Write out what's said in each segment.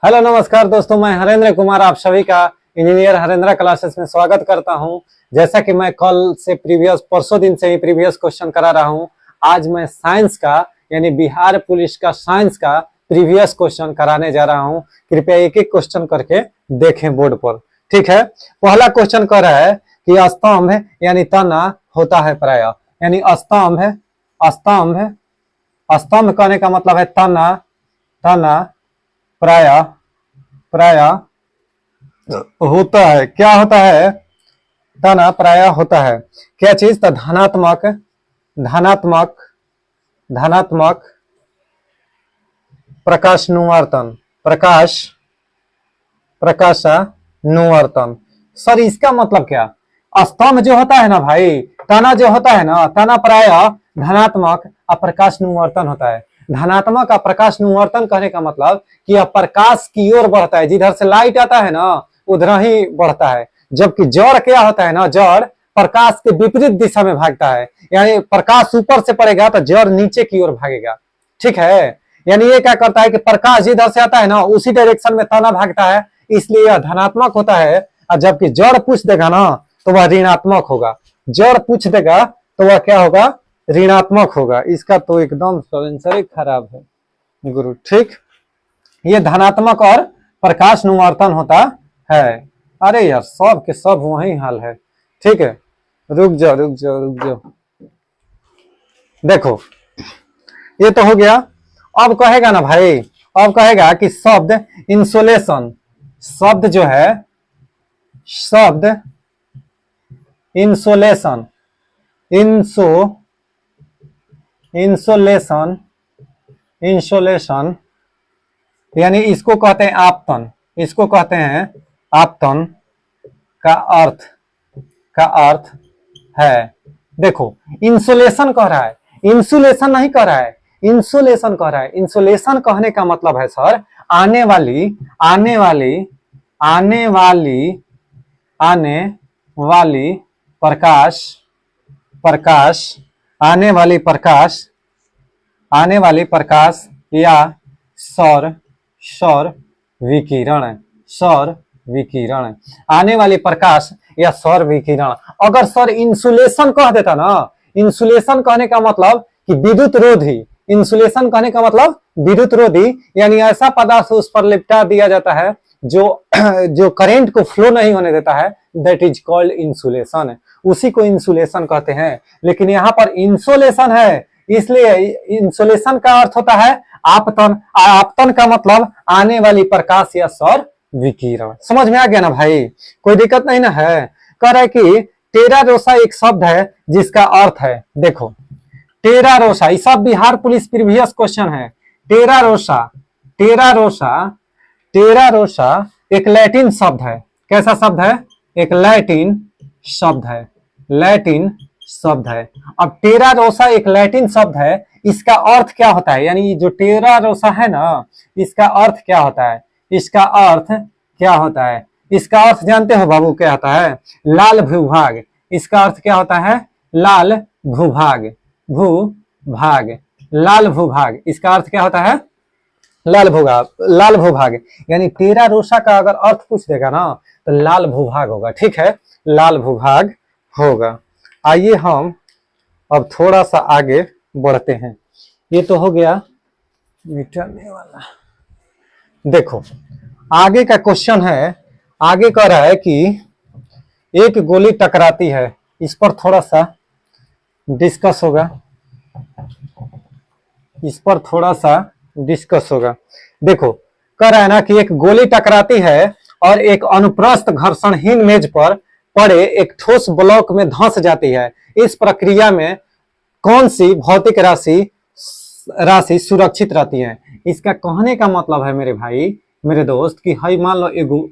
Hello नमस्कार दोस्तों, मैं हरेंद्र कुमार आप सभी का इंजीनियर हरेंद्र क्लासेस में स्वागत करता हूं। जैसा कि मैं कल से परसों दिन से ही प्रीवियस क्वेश्चन करा रहा हूं, आज मैं साइंस का यानी बिहार पुलिस का साइंस का प्रीवियस क्वेश्चन कराने जा रहा हूं। कृपया एक एक क्वेश्चन करके देखें बोर्ड पर, ठीक है। पहला क्वेश्चन कह रहा है कि स्तंभ यानी तना होता है प्राय, यानी स्तंभ स्तंभ कहने का मतलब है तना प्राय होता है। क्या होता है? तना प्राय होता है क्या चीज? तो धनात्मक प्रकाशानुवर्तन। सर इसका मतलब क्या? स्तंभ जो होता है ना भाई, तना जो होता है ना, तना प्राय धनात्मक प्रकाशानुवर्तन होता है। धनात्मक प्रकाशानुवर्तन कहने का मतलब कि यह प्रकाश की ओर बढ़ता है, जिधर से लाइट आता है ना उधर ही बढ़ता है। जबकि जड़ क्या होता है ना, जड़ प्रकाश के विपरीत दिशा में भागता है, यानी प्रकाश ऊपर से पड़ेगा तो जड़ नीचे की ओर भागेगा, ठीक है। यानी ये क्या करता है कि प्रकाश जिधर से आता है ना उसी डायरेक्शन में तना भागता है, इसलिए यह धनात्मक होता है। और जबकि जड़ पूछ देगा ना तो वह ऋणात्मक होगा। जड़ पूछ देगा तो वह क्या होगा? ऋणात्मक होगा। इसका तो एकदम आंसर ही खराब है गुरु, ठीक। ये धनात्मक और प्रकाशानुवर्तन होता है। अरे यार सब के सब वही हाल है, ठीक है। रुक जाओ। देखो ये तो हो गया। अब कहेगा ना भाई, अब कहेगा कि शब्द इंसुलेशन, शब्द जो है शब्द इंसुलेशन इंसुलेशन यानी इसको कहते हैं आपतन, इसको कहते हैं आपतन का अर्थ है। देखो इंसुलेशन कह रहा है, इंसुलेशन नहीं कह रहा है, इंसुलेशन कह रहा है। इंसुलेशन कहने का मतलब है सर आने वाली प्रकाश या सौर विकिरण, आने वाली प्रकाश या सौर विकिरण। अगर सर इंसुलेशन कह देता ना, इंसुलेशन कहने का मतलब कि विद्युत रोधी, इंसुलेशन कहने का मतलब विद्युत रोधी, यानी ऐसा पदार्थ उस पर लिपटा दिया जाता है जो करंट को फ्लो नहीं होने देता है, दैट इज कॉल्ड इंसुलेशन। उसी को इंसुलेशन कहते हैं। लेकिन यहाँ पर इंसुलेशन है, इसलिए इंसुलेशन का अर्थ होता है आपतन। आपतन का मतलब आने वाली प्रकाश या सौर विकिरण। समझ में आ गया ना भाई? कोई दिक्कत नहीं ना है? कह रहा है कि टेरारोसा एक शब्द है जिसका अर्थ है, देखो टेरारोसा, ये सब बिहार पुलिस प्रीवियस क्वेश्चन है। टेरारोसा एक लैटिन शब्द है। कैसा शब्द है? एक लैटिन शब्द है। अब टेरारोसा एक लैटिन शब्द है, इसका अर्थ क्या होता है? यानी जो टेरारोसा है ना, इसका अर्थ क्या होता है? इसका अर्थ जानते हो बाबू क्या होता है? लाल भूभाग। इसका अर्थ क्या होता है? लाल भूभाग। लाल भूभाग, इसका अर्थ क्या होता है? लाल भूभाग। यानी टेरारोसा का अगर अर्थ पूछ देगा ना तो लाल भूभाग होगा, ठीक है, लाल भूभाग होगा। आइए हम अब थोड़ा सा आगे बढ़ते हैं। ये तो हो गया मिटाने वाला। देखो आगे का क्वेश्चन है, आगे कह रहा है कि एक गोली टकराती है। इस पर थोड़ा सा डिस्कस होगा। देखो कह रहा है ना कि एक गोली टकराती है और एक अनुप्रस्थ घर्षणहीन मेज पर पड़े एक ठोस ब्लॉक में धंस जाती है। इस प्रक्रिया में कौन सी भौतिक राशि सुरक्षित रहती है? इसका कहने का मतलब है मेरे भाई मेरे दोस्त कि हाई मान लो एगो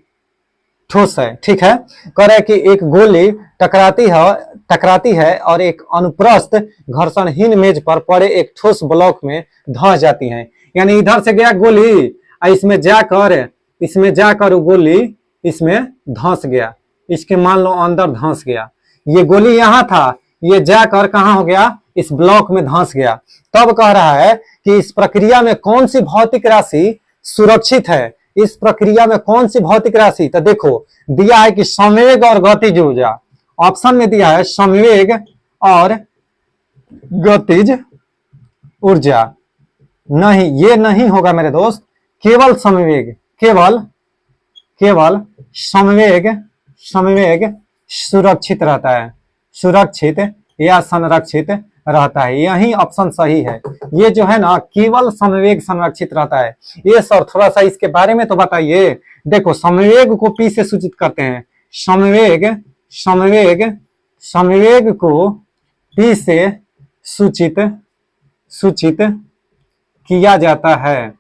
ठोस है, ठीक है। कह रहे कि एक गोली टकराती है और एक अनुप्रस्थ घर्षणहीन मेज पर पड़े एक ठोस ब्लॉक में धंस जाती है। यानी इधर से गया गोली, इसमें जाकर गोली इसमें धंस गया, इसके मान लो अंदर धंस गया। ये गोली यहाँ था, ये जाकर कहाँ हो गया? इस ब्लॉक में धंस गया। तब कह रहा है कि इस प्रक्रिया में कौन सी भौतिक राशि सुरक्षित है? इस प्रक्रिया में कौन सी भौतिक राशि, तो देखो दिया है कि संवेग और गतिज ऊर्जा, ऑप्शन में दिया है संवेग और गतिज ऊर्जा। नहीं, ये नहीं होगा मेरे दोस्त, केवल संवेग, केवल केवल संवेग, संवेग सुरक्षित रहता है, सुरक्षित या संरक्षित रहता है, यही ऑप्शन सही है। ये जो है ना केवल संवेग संरक्षित रहता है। ये सर थोड़ा सा इसके बारे में तो बताइए। देखो संवेग को पी से सूचित करते हैं, संवेग, संवेग, संवेग को पी से सूचित सूचित किया जाता है,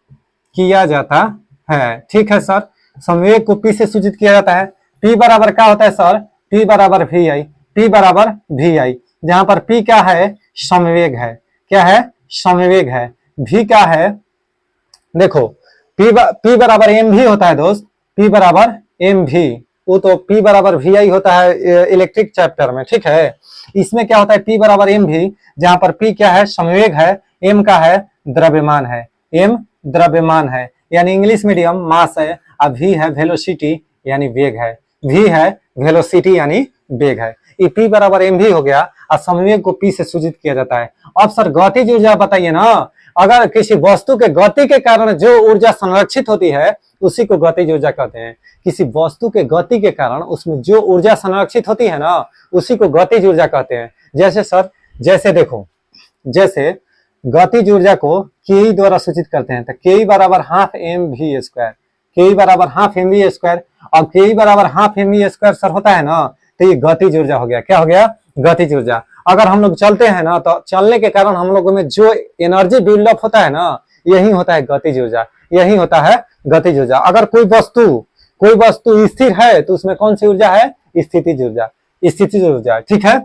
किया जाता है। ठीक है सर, संवेग को पी से सूचित किया जाता है। पी बराबर क्या होता है सर, पी बराबर वी आई, पी बराबर वी आई, जहां पर पी क्या है, संवेग है, क्या है, संवेग है। वी क्या है, देखो पी बराबर एम भी होता है दोस्त, पी बराबर एम भी, वो तो पी बराबर वी आई होता है इलेक्ट्रिक चैप्टर में, ठीक है। इसमें क्या होता है, पी बराबर एम भी, जहां पर पी क्या है, संवेग है, एम का है, द्रव्यमान है, एम द्रव्यमान है, यानी इंग्लिश मीडियम मास है, और वी है वेलोसिटी यानी वेग है, वी है वेलोसिटी यानी वेग है। ये पी बराबर एम भी हो गया, और संवेग को पी से सूचित किया जाता है। अब सर गतिज ऊर्जा बताइए ना, अगर किसी वस्तु के गति के कारण जो ऊर्जा संरक्षित होती है उसी को गतिज ऊर्जा कहते हैं। किसी वस्तु के गति के कारण उसमें जो ऊर्जा संरक्षित होती है ना उसी को गतिज ऊर्जा कहते हैं। जैसे सर, जैसे देखो, जैसे गतिज ऊर्जा को के द्वारा सूचित करते हैं, तो के बराबर हाफ एम वी स्क्वायर, के बराबर हाफ एम वी स्क्वायर। अब के बराबर half M V square sir होता है ना, तो ये गतिज ऊर्जा हो गया। क्या हो गया, गतिज ऊर्जा। अगर हम लोग चलते हैं ना तो चलने के कारण हम लोगों में जो एनर्जी बिल्डअप होता है ना यही होता है गतिज ऊर्जा, यही होता है गतिज ऊर्जा। अगर कोई वस्तु स्थिर है तो उसमें कौन सी ऊर्जा है, स्थितिज ऊर्जा, स्थितिज ऊर्जा, ठीक है।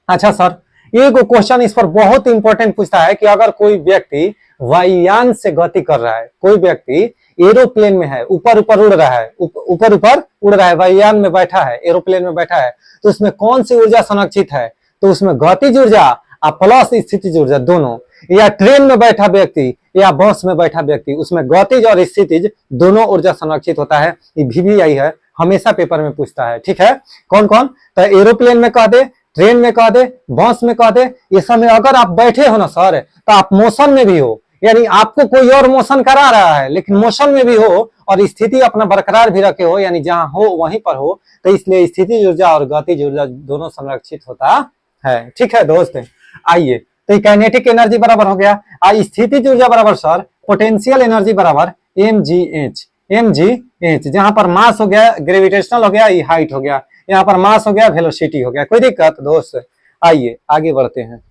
अच्छा सर, एक क्वेश्चन इस पर बहुत इंपॉर्टेंट पूछता है कि अगर कोई व्यक्ति वायुयान से गति कर रहा है, कोई व्यक्ति एरोप्लेन में है, ऊपर ऊपर उड़ रहा है, ऊपर ऊपर उड़ रहा है, वायुयान में बैठा है, एरोप्लेन में बैठा है, तो उसमें कौन सी ऊर्जा संरक्षित है, तो उसमें गतिज ऊर्जा और प्लस स्थितिज ऊर्जा दोनों। या ट्रेन में बैठा व्यक्ति या बस में बैठा व्यक्ति, उसमें गतिज और स्थितिज दोनों ऊर्जा संरक्षित होता है। ये वीवीआई है, हमेशा पेपर में पूछता है, ठीक है। कौन कौन, तो एरोप्लेन में कह दे, ट्रेन में कह दे, बस में कह दे, ये सब में अगर आप बैठे हो ना सर तो आप मोशन में भी हो, यानी आपको कोई और मोशन करा रहा है लेकिन मोशन में भी हो और स्थिति अपना बरकरार भी रखे हो, यानी जहां हो वहीं पर हो, तो इसलिए स्थितिज ऊर्जा और गतिज ऊर्जा दोनों संरक्षित होता है, ठीक है दोस्त। आइए, तो काइनेटिक एनर्जी बराबर हो गया, स्थितिज ऊर्जा बराबर सर पोटेंशियल एनर्जी बराबर mgh, mgh, जहां पर मास हो गया ग्रेविटेशनल हो गया, ये हाइट हो गया, यहाँ पर मास हो गया वेलोसिटी हो गया। कोई दिक्कत दोस्त, आइए आगे बढ़ते हैं,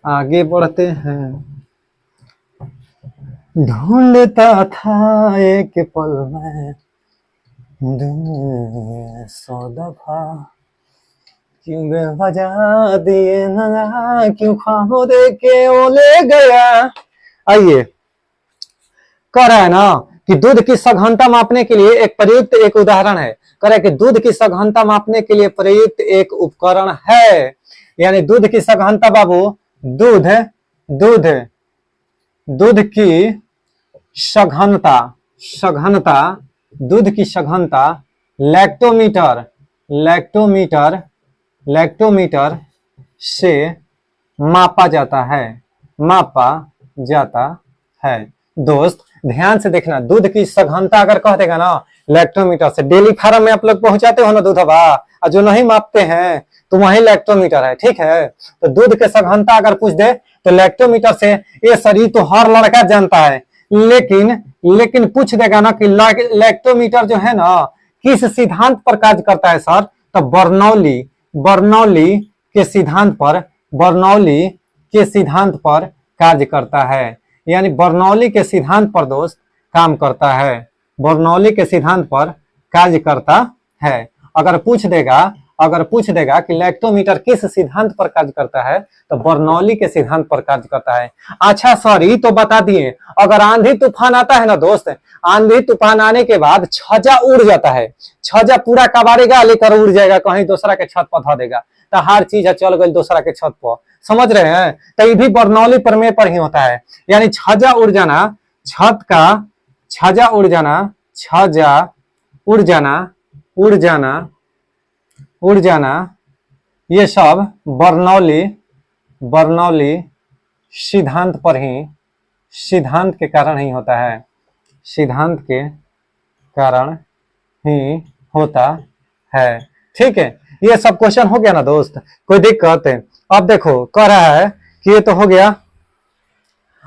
आगे बढ़ते हैं। ढूंढता था एक पल में दुनिया 100 दफा, क्यों बजा दिए ना, क्यों ख्वाबों दे के वो ले गया। आइए, कह रहा है ना कि दूध की सघनता मापने के लिए एक प्रयुक्त एक उदाहरण है, कह रहा है कि दूध की सघनता मापने के लिए प्रयुक्त एक उपकरण है, यानी दूध की सघनता बाबू, दूध दूध दूध की सघनता, सघनता, दूध की सघनता लैक्टोमीटर, लैक्टोमीटर, लैक्टोमीटर से मापा जाता है, मापा जाता है। दोस्त ध्यान से देखना, दूध की सघनता अगर कह देगा ना लैक्टोमीटर से, डेली फार्म में आप लोग पहुंचाते हो ना दूधवा, और जो नहीं मापते हैं तो वही लैक्टोमीटर है, ठीक है। तो दूध के सघनता अगर पूछ दे तो लैक्टोमीटर से, ये शरीर तो हर लड़का जानता है, लेकिन पूछ देगा ना कि लैक्टोमीटर जो है ना किस सिद्धांत पर कार्य करता है सर, तो बर्नौली, बर्नौली के सिद्धांत पर, बर्नौली के सिद्धांत पर कार्य करता है, यानी बर्नौली के सिद्धांत पर दोस्त काम करता है, बर्नौली के सिद्धांत पर कार्य करता है। अगर पूछ देगा कि लैक्टोमीटर किस सिद्धांत पर कार्य करता है, तो बर्नौली के सिद्धांत पर कार्य करता है। अच्छा सर, ये तो बता दिए, अगर आंधी तूफान आता है ना दोस्त, आंधी तूफान आने के बाद छज्जा उड़ जाता है, छज्जा पूरा कबाड़ेगा लेकर उड़ जाएगा, कहीं दूसरा के छत पर धो देगा, तो हर चीज चल गई दूसरा के छत पर, समझ रहे हैं। तो ये भी बर्नौली प्रमेय पर ही होता है, यानी छज्जा उड़ जाना, छत का छजा उड़ जाना, छजा उड़ जाना, उड़ जाना, उड़ जाना, ये सब बर्नौली बर्नौली सिद्धांत पर ही, सिद्धांत के कारण ही होता है, सिद्धांत के कारण ही होता है। ठीक है, ये सब क्वेश्चन हो गया ना दोस्त, कोई दिक्कत है? अब देखो कह रहा है कि ये तो हो गया।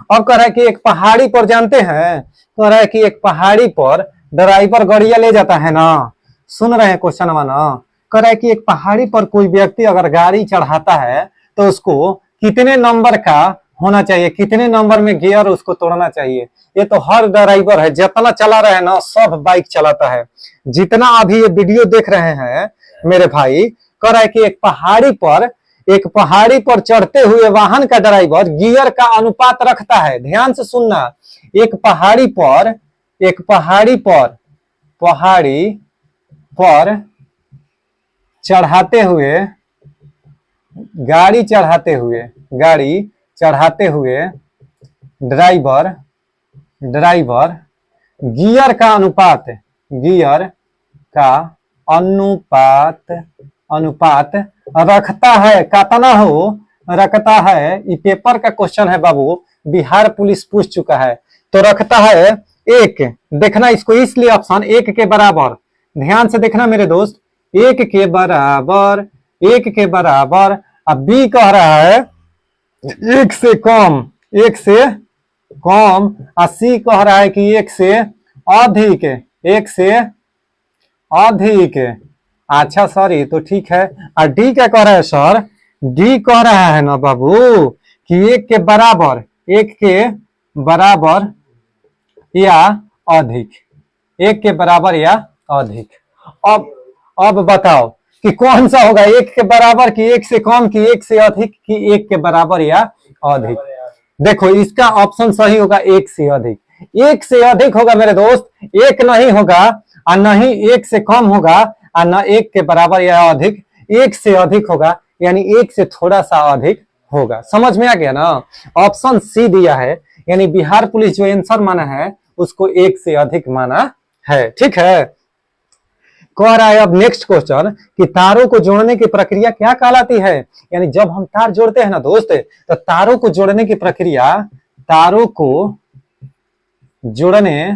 अब कह रहा है कि एक पहाड़ी पर, जानते हैं, कह रहा है कि एक पहाड़ी पर ड्राइवर गाड़िया ले जाता है ना, सुन रहे हैं क्वेश्चन ना? कह रहा है कि एक पहाड़ी पर कोई व्यक्ति अगर गाड़ी चढ़ाता है तो उसको कितने नंबर का होना चाहिए, कितने नंबर में गियर उसको तोड़ना चाहिए? ये तो हर ड्राइवर है, जितना चला रहे हैं ना, सब बाइक चलाता है। जितना अभी ये वीडियो देख रहे हैं मेरे भाई, कह रहा है कि एक पहाड़ी पर चढ़ते हुए वाहन का ड्राइवर गियर का अनुपात रखता है। ध्यान से सुनना, एक पहाड़ी पर चढ़ाते हुए, गाड़ी चढ़ाते हुए ड्राइवर गियर का अनुपात रखता है। कितना हो रखता है? ये पेपर का क्वेश्चन है बाबू, बिहार पुलिस पूछ चुका है। तो रखता है एक, देखना इसको, इसलिए ऑप्शन एक के बराबर, ध्यान से देखना मेरे दोस्त, एक के बराबर, अब बी कह रहा है एक से कम, और सी कह रहा है कि एक से अधिक। अच्छा सर, ये तो ठीक है। और डी क्या कह रहा है सर? डी कह रहा है ना बाबू कि एक के बराबर या अधिक, एक के बराबर या अधिक। अब बताओ कि कौन सा होगा, एक के बराबर कि एक से कम, कि एक से अधिक, कि एक के बराबर या अधिक? देखो इसका ऑप्शन सही होगा एक से अधिक। एक से अधिक होगा मेरे दोस्त, एक नहीं होगा और न ही एक से कम होगा और न एक के बराबर या अधिक, एक से अधिक होगा, यानी एक से थोड़ा सा अधिक होगा। समझ में आ गया ना? ऑप्शन सी दिया है, यानी बिहार पुलिस जो आंसर माना है उसको एक से अधिक माना है। ठीक है, कह रहा है अब नेक्स्ट क्वेश्चन कि तारों को जोड़ने की प्रक्रिया क्या कहलाती है? यानी जब हम तार जोड़ते हैं ना दोस्त, तो तारों को जोड़ने की प्रक्रिया, तारों को जोड़ने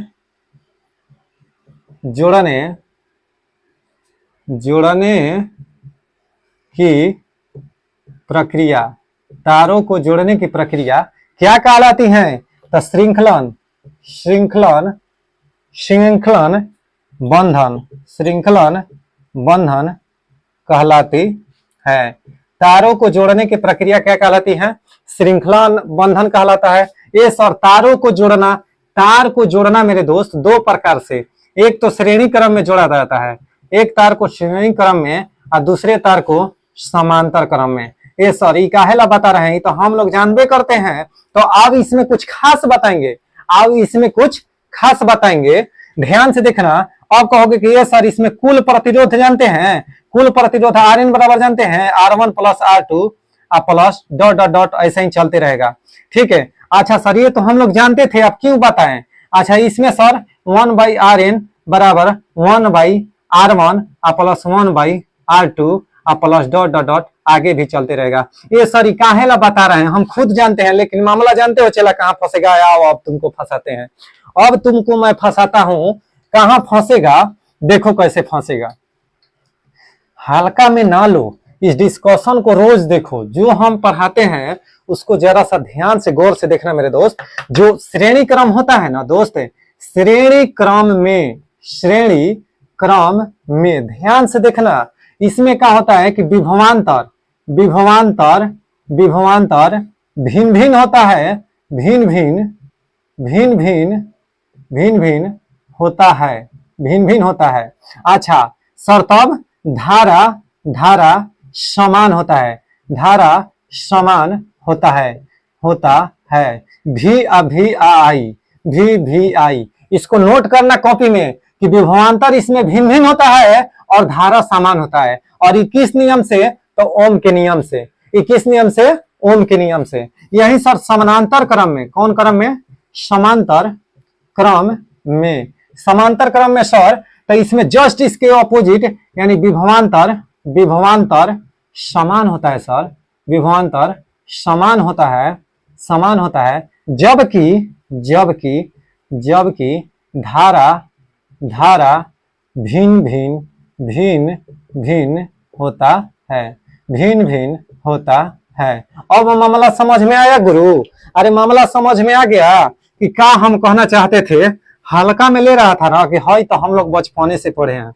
की प्रक्रिया, तारों को जोड़ने की प्रक्रिया क्या कहलाती है? तो श्रृंखलन बंधन कहलाती है। तारों को जोड़ने की प्रक्रिया क्या कहलाती है? श्रृंखलन बंधन कहलाता है। ये सर तारों को जोड़ना, तार को जोड़ना मेरे दोस्त दो प्रकार से, एक तो श्रेणी क्रम में जोड़ा जाता है, एक तार को श्रेणी क्रम में और दूसरे तार को समांतर क्रम में। ये सर ये काहेला बता रहे हैं, तो हम लोग जानबे करते हैं, तो अब इसमें कुछ खास बताएंगे, ध्यान से देखना। अब कहोगे कि ये सर इसमें कुल प्रतिरोध जानते हैं, कुल प्रतिरोध RN बराबर जानते हैं, R1 plus R2 plus dot dot dot, ऐसा ही चलते रहेगा। ठीक है, अच्छा सर ये तो हम लोग जानते थे, अब क्यों बताएं? अच्छा इसमें सर 1/RN बराबर 1/R1 plus 1/R2 plus dot dot dot, आगे भी चलते रहेगा। ये सर काहेला बता रहे हैं, हम खुद जानते हैं, लेकिन मामला जानते हो चला कहाँ फंसेगा। आओ अब तुमको फंसाते हैं, अब तुमको मैं फंसाता हूं। कहाँ फंसेगा? देखो कैसे फंसेगा। हल्का में ना लो, इस डिस्कशन को रोज देखो, जो हम पढ़ाते हैं उसको जरा सा ध्यान से गौर से देखना मेरे दोस्त। जो श्रेणी क्रम होता है ना दोस्त, श्रेणी क्रम में ध्यान से देखना, इसमें क्या होता है कि विभवांतर भिन्न भिन्न होता है, भिन्न भिन्न होता है। अच्छा सर तब धारा समान होता है, VI। इसको नोट करना कॉपी में कि विभवांतर इसमें भिन्न होता है और धारा समान होता है। और ये किस नियम से? तो ओम के नियम से। ये किस नियम से? ओम के नियम से। यही सर समानांतर क्रम में, कौन क्रम में? समांतर क्रम में। समांतर क्रम में सर, तो इसमें जस्ट इसके ऑपोजिट यानी विभवांतर, विभवांतर समान होता है सर, विभवांतर समान होता है, समान होता है, जबकि जबकि जबकि धारा, धारा भिन्न भिन्न भिन्न भिन्न होता है, भिन्न भिन्न होता है। अब मामला समझ में आया गुरु? अरे मामला समझ में आ गया कि क्या हम कहना चाहते थे? हल्का में ले रहा था ना कि हाई तो हम लोग बचपने से पढ़े हैं,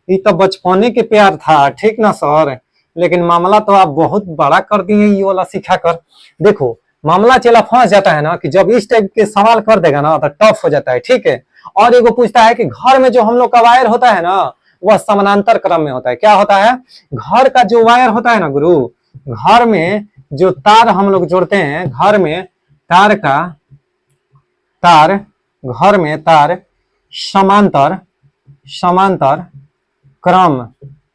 ये तो बचपने के प्यार था, ठीक ना सर? लेकिन मामला तो आप बहुत बड़ा कर दिए ये वाला सिखा कर। देखो मामला चला फंस जाता है ना कि जब इस टाइप के सवाल कर देगा ना तो टफ हो जाता है, ठीक है। और एगो पूछता है कि घर में जो हम लोग का वायर होता है ना वह समानांतर क्रम में होता है। क्या होता है? घर का जो वायर होता है ना गुरु, घर में जो तार हम लोग जोड़ते हैं, घर में तार का तार, घर में तार समांतर, समांतर क्रम,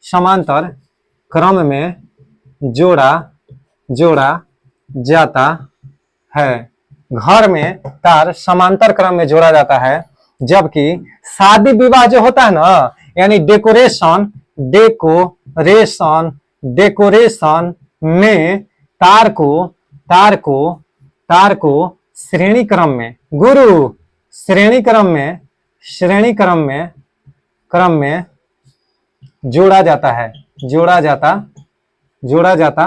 समांतर क्रम में जोड़ा जोड़ा जाता है। घर में तार समांतर क्रम में जोड़ा जाता है, जबकि शादी विवाह जो होता है ना यानी डेकोरेशन, डेकोरेशन, डेकोरेशन में तार को तार को तार को श्रेणी क्रम में गुरु, श्रेणी क्रम में, श्रेणी क्रम में जोड़ा जाता है, जोड़ा जाता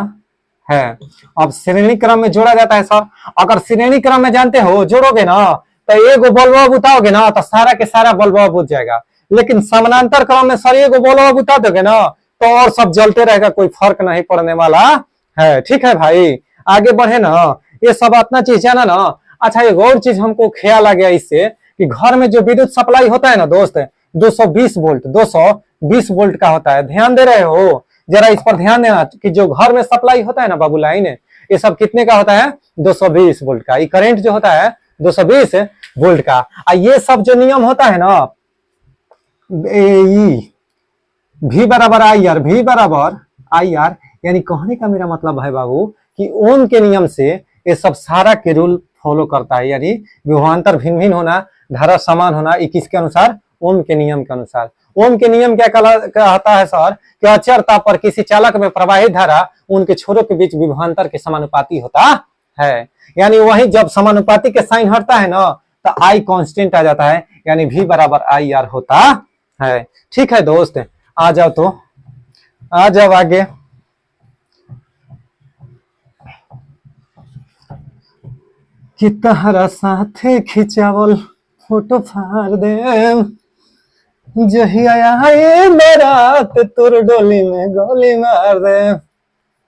है। अब श्रेणी क्रम में जोड़ा जाता है सर, अगर श्रेणी क्रम में जानते हो जोड़ोगे ना तो एगो बल्ब बुताओगे ना तो सारा के सारा बल्ब बुझ जाएगा, लेकिन समानांतर क्रम में सर एगो बल्ब बुता दोगे ना तो और सब जलते रहेगा, कोई फर्क नहीं पड़ने वाला है, ठीक है भाई। आगे बढ़े ना, ये सब अपना चीज जाना ना। अच्छा एक और चीज हमको ख्याल आ गया इससे कि घर में जो विद्युत सप्लाई होता है ना दोस्त 220 वोल्ट, 220 वोल्ट का होता है। ध्यान दे रहे हो? जरा इस पर ध्यान देना कि जो घर में सप्लाई होता है ना बाबू लाइन, ये सब कितने का होता है? 220 वोल्ट का। ये करंट जो होता है 220 वोल्ट का। ये सब जो नियम होता है ना V बराबर आई आर, V बराबर आई आर, यानी कहने का मेरा मतलब है बाबू कि ओम के नियम से ये सब सारा के रूल फॉलो करता है, यानी विभवांतर भिन्न भिन्न होना, धारा समान होना, ये किसके अनुसार? ओम के नियम के अनुसार। ओम के नियम क्या कहता है सर? कि अचर ताप पर किसी चालक में प्रवाहित धारा उनके छोरों के बीच विभवांतर के समानुपाती होता है। यानी वही जब समानुपाती के साइन हटता है ना तो आई कांस्टेंट आ जाता है, यानी V बराबर आई आर होता है। ठीक है दोस्त, आ जाओ तो आ जाओ आगे। कि तहरा साथे खिंचावल फोटो फाड़ दे, जही आया मेरात तोर डोली में गोली मार दे।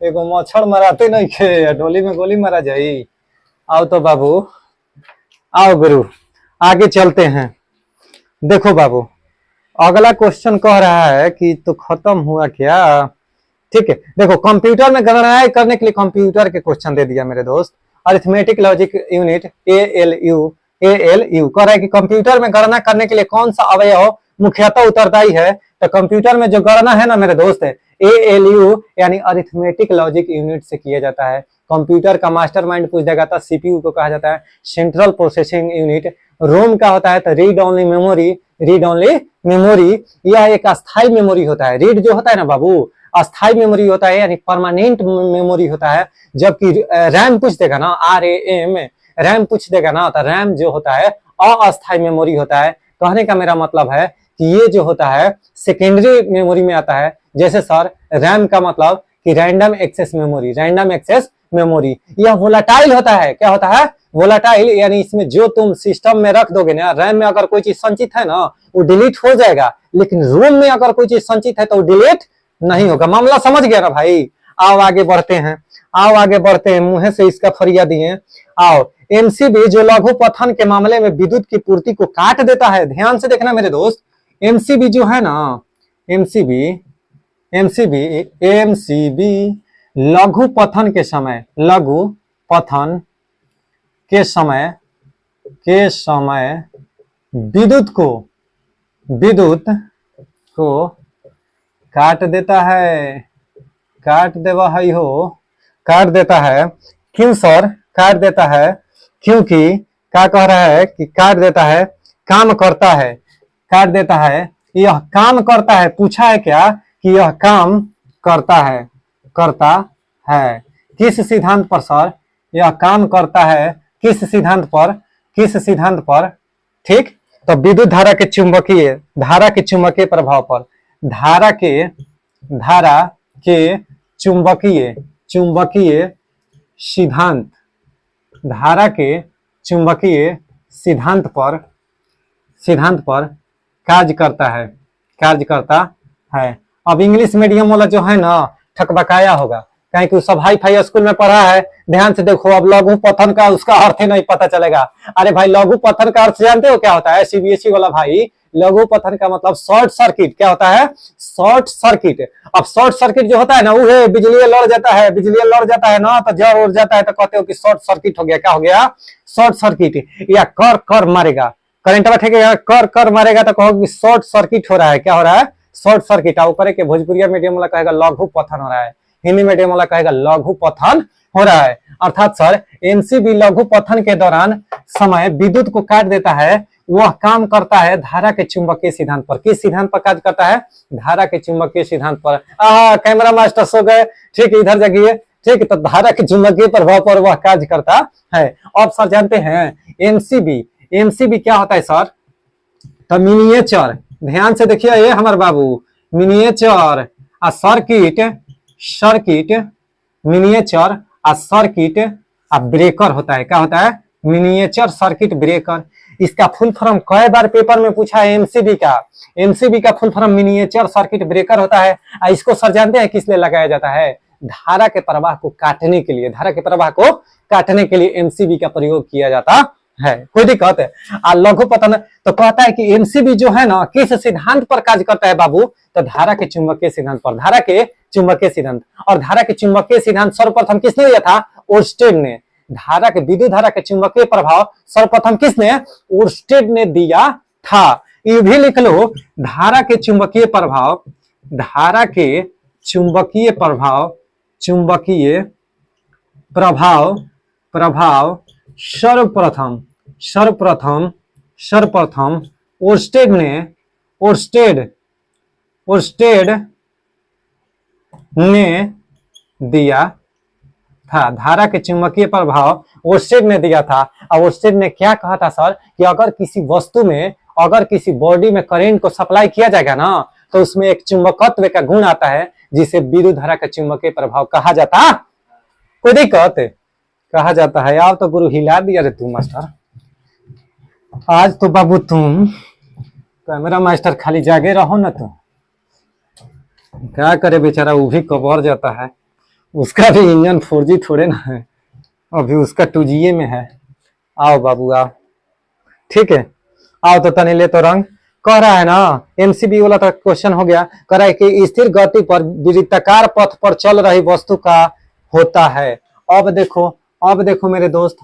एगो मच्छर मराते नहीं खे, डोली में गोली मारा जाई। आओ तो बाबू, आओ गुरु, आगे चलते हैं। देखो बाबू, अगला क्वेश्चन कह रहा है कि तो खत्म हुआ क्या? ठीक है, देखो कंप्यूटर में गणनाएं करने के लिए कंप्यूटर के क्वेश्चन दे दिया मेरे दोस्त। अरिथमेटिक लॉजिक यूनिट ALU कह रहा है कि कंप्यूटर में गणना करने के लिए कौन सा अवयव मुख्यतः उत्तरदायी है? तो कंप्यूटर में जो गणना है ना मेरे दोस्त ALU यानी अरिथमेटिक लॉजिक यूनिट से किया जाता है। कंप्यूटर का मास्टरमाइंड पूछ देगा तो CPU को कहा जाता है सेंट्रल प्रोसेसिंग यूनिट। रोम का होता है तो read only memory, read only memory यह एक अस्थायी मेमोरी होता है। रीड जो होता है ना बाबू अस्थायी मेमोरी होता है, यानी परमानेंट मेमोरी होता है। जबकि रैम पूछ देगा ना, RAM रैम पूछ देगा ना तो रैम जो होता है अस्थायी मेमोरी होता है। कहने का मेरा मतलब है कि ये जो होता है सेकेंडरी मेमोरी में आता है। जैसे सर रैम का मतलब कि random access memory, random access memory. यह वोलाटाइल होता है। क्या होता है? वोलाटाइल, यानी इसमें जो तुम सिस्टम में रख दोगे ना, रैम में अगर कोई चीज संचित है ना वो डिलीट हो जाएगा, लेकिन रोम में अगर कोई चीज संचित है तो वो डिलीट नहीं होगा। मामला समझ गया ना भाई? आओ आगे बढ़ते हैं, आओ आगे बढ़ते हैं। मुंह से इसका फरिया दिए। आओ, एमसीबी जो लघु पठन के मामले में विद्युत की पूर्ति को काट देता है। ध्यान से देखना मेरे दोस्त, एमसीबी जो है ना, एमसीबी लघु पठन के समय, लघु पठन के समय विद्युत को काट देता है, काट देवा है हो, काट देता है। क्यों सर काट देता है? क्योंकि क्या कह रहा है कि काट देता है? काम करता है, काट देता है, यह काम करता है। पूछा है क्या कि यह काम करता है, करता है किस सिद्धांत पर सर? यह काम करता है किस सिद्धांत पर? किस सिद्धांत पर? ठीक, तो विद्युत धारा के चुंबकीय प्रभाव पर, धारा के चुंबकीय सिद्धांत, धारा के चुंबकीय सिद्धांत पर कार्य करता है। अब इंग्लिश मीडियम वाला जो है ना ठकबकाया होगा, कहीं कि सब हाई फाई स्कूल में पढ़ा है। ध्यान से देखो, अब लघु पठन का उसका अर्थ ही नहीं पता चलेगा। अरे भाई, लघु पठन का अर्थ जानते हो क्या होता है? सीबीएसई वाला भाई, लघु पठन का मतलब शॉर्ट सर्किट। क्या होता है? Short circuit. अब शॉर्ट सर्किट जो होता है ना, वो है बिजली लड़ जाता है ना, तो जड़ उड़ जाता है, तो कहते हो कि शॉर्ट सर्किट हो गया। क्या हो गया? Short circuit. या कर मारेगा, करंट ठेकेगा, कर मारेगा, तो कहो कि शॉर्ट सर्किट हो रहा है। क्या हो रहा है? Short circuit. ऊपर के भोजपुरिया मीडियम वाला कहेगा लघु पठन हो रहा है, हिंदी मीडियम वाला कहेगा लघु पठन हो रहा है। अर्थात सर, एमसीबी लघु पठन के दौरान समय विद्युत को काट देता है, वह काम करता है धारा के चुंबकीय सिद्धांत पर। किस सिद्धांत पर कार्य करता है? धारा के चुंबकीय सिद्धांत पर। कैमरा मास्टर सो गए, ठीक, इधर जगिए। ठीक, तो धारा के चुंबकीय प्रभाव पर वह कार्य करता है। अब सर जानते हैं एमसीबी क्या होता है सर? तो मिनिएचर, ध्यान से देखिए ये हमारे बाबू, मिनिएचर आ सर्किट मिनिएचर आ सर्किट आ ब्रेकर होता है। क्या होता है? Miniature circuit breaker. इसका फुल फॉर्म कई बार पेपर में पूछा है एमसीबी का full form miniature circuit breaker होता है। इसको सर जानते हैं किस लिए लगाया जाता है? धारा के प्रवाह को काटने के लिए एमसीबी का प्रयोग किया जाता है। कोई दिक्कत है? लघु पठन तो कहता है कि एमसीबी जो है ना किस सिद्धांत पर कार्य करता है बाबू? तो धारा के चुंबकीय सिद्धांत पर। धारा के चुंबकीय सिद्धांत, और धारा के चुंबकीय सिद्धांत सर्वप्रथम किसने दिया था? ओर्स्टेड ने। धारा के विद्युत धारा के चुंबकीय प्रभाव सर्वप्रथम किसने? ओर्स्टेड ने दिया था। ये भी लिख लो, धारा के चुंबकीय प्रभाव सर्वप्रथम ओर्स्टेड ने दिया था। धारा के चुंबकीय प्रभाव ओर्स्टेड ने दिया था। और ओर्स्टेड ने क्या कहा था सर? कि अगर किसी वस्तु में, अगर किसी बॉडी में करंट को सप्लाई किया जाएगा ना, तो उसमें एक चुंबकत्व का गुण आता है, जिसे विद्युत धारा का चुंबकीय प्रभाव कहा जाता। कोई दिक्कत? कहा जाता है। आप तो गुरु हिला दिया रे तू मास्टर, आज तो बाबू तुम कैमरा मास्टर खाली जागे रहो ना। तो क्या करे बेचारा, वो भी कबर जाता है, उसका भी इंजन 4G थोड़े ना है, अभी उसका 2G में है। आओ बाबू आओ, ठीक है, आओ तो तनी ले तो रंग। कह रहा है ना एमसीबी वाला तो क्वेश्चन हो गया। कह रहा है कि स्थिर गति पर वृत्ताकार पथ पर चल रही वस्तु का होता है। अब देखो मेरे दोस्त,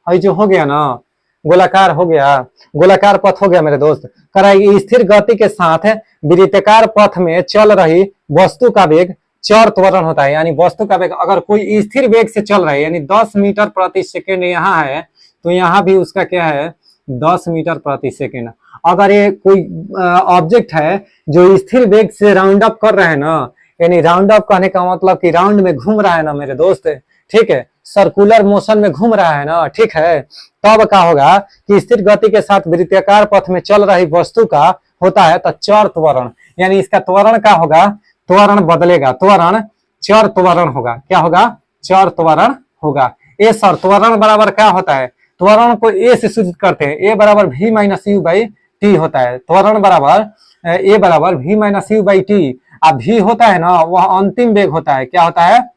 ये जो हो गया ना गोलाकार हो गया, गोलाकार पथ हो गया मेरे दोस्त। कह रहा है कि स्थिर गति के साथ वृत्ताकार पथ में चल रही वस्तु का वेग चर त्वरण होता है। यानी वस्तु का वेग अगर कोई स्थिर वेग से चल रहा है, यानी 10 मीटर प्रति सेकेंड यहाँ है, तो यहाँ भी उसका क्या है? 10 मीटर प्रति सेकेंड। अगर ये कोई ऑब्जेक्ट है जो स्थिर वेग से राउंड अप कर रहे हैं ना, यानी राउंड अप कहने का मतलब कि राउंड में घूम रहा है ना मेरे दोस्त, ठीक है, सर्कुलर मोशन में घूम रहा है ना, ठीक है, तब क्या होगा कि स्थिर गति के साथ वृत्ताकार पथ में चल रही वस्तु का होता है तो चर त्वरण। यानी इसका त्वरण क्या होगा? त्वरण बदलेगा, त्वरण चर त्वरण होगा। क्या होगा? चर त्वरण होगा। ए सर, त्वरण बराबर क्या होता है? त्वरण को ए से सूचित करते हैं, ए बराबर v minus you by T होता है। त्वरण बराबर ए बराबर v minus you by T. अब v होता है ना, वह अंतिम वेग होता है। क्या होता है?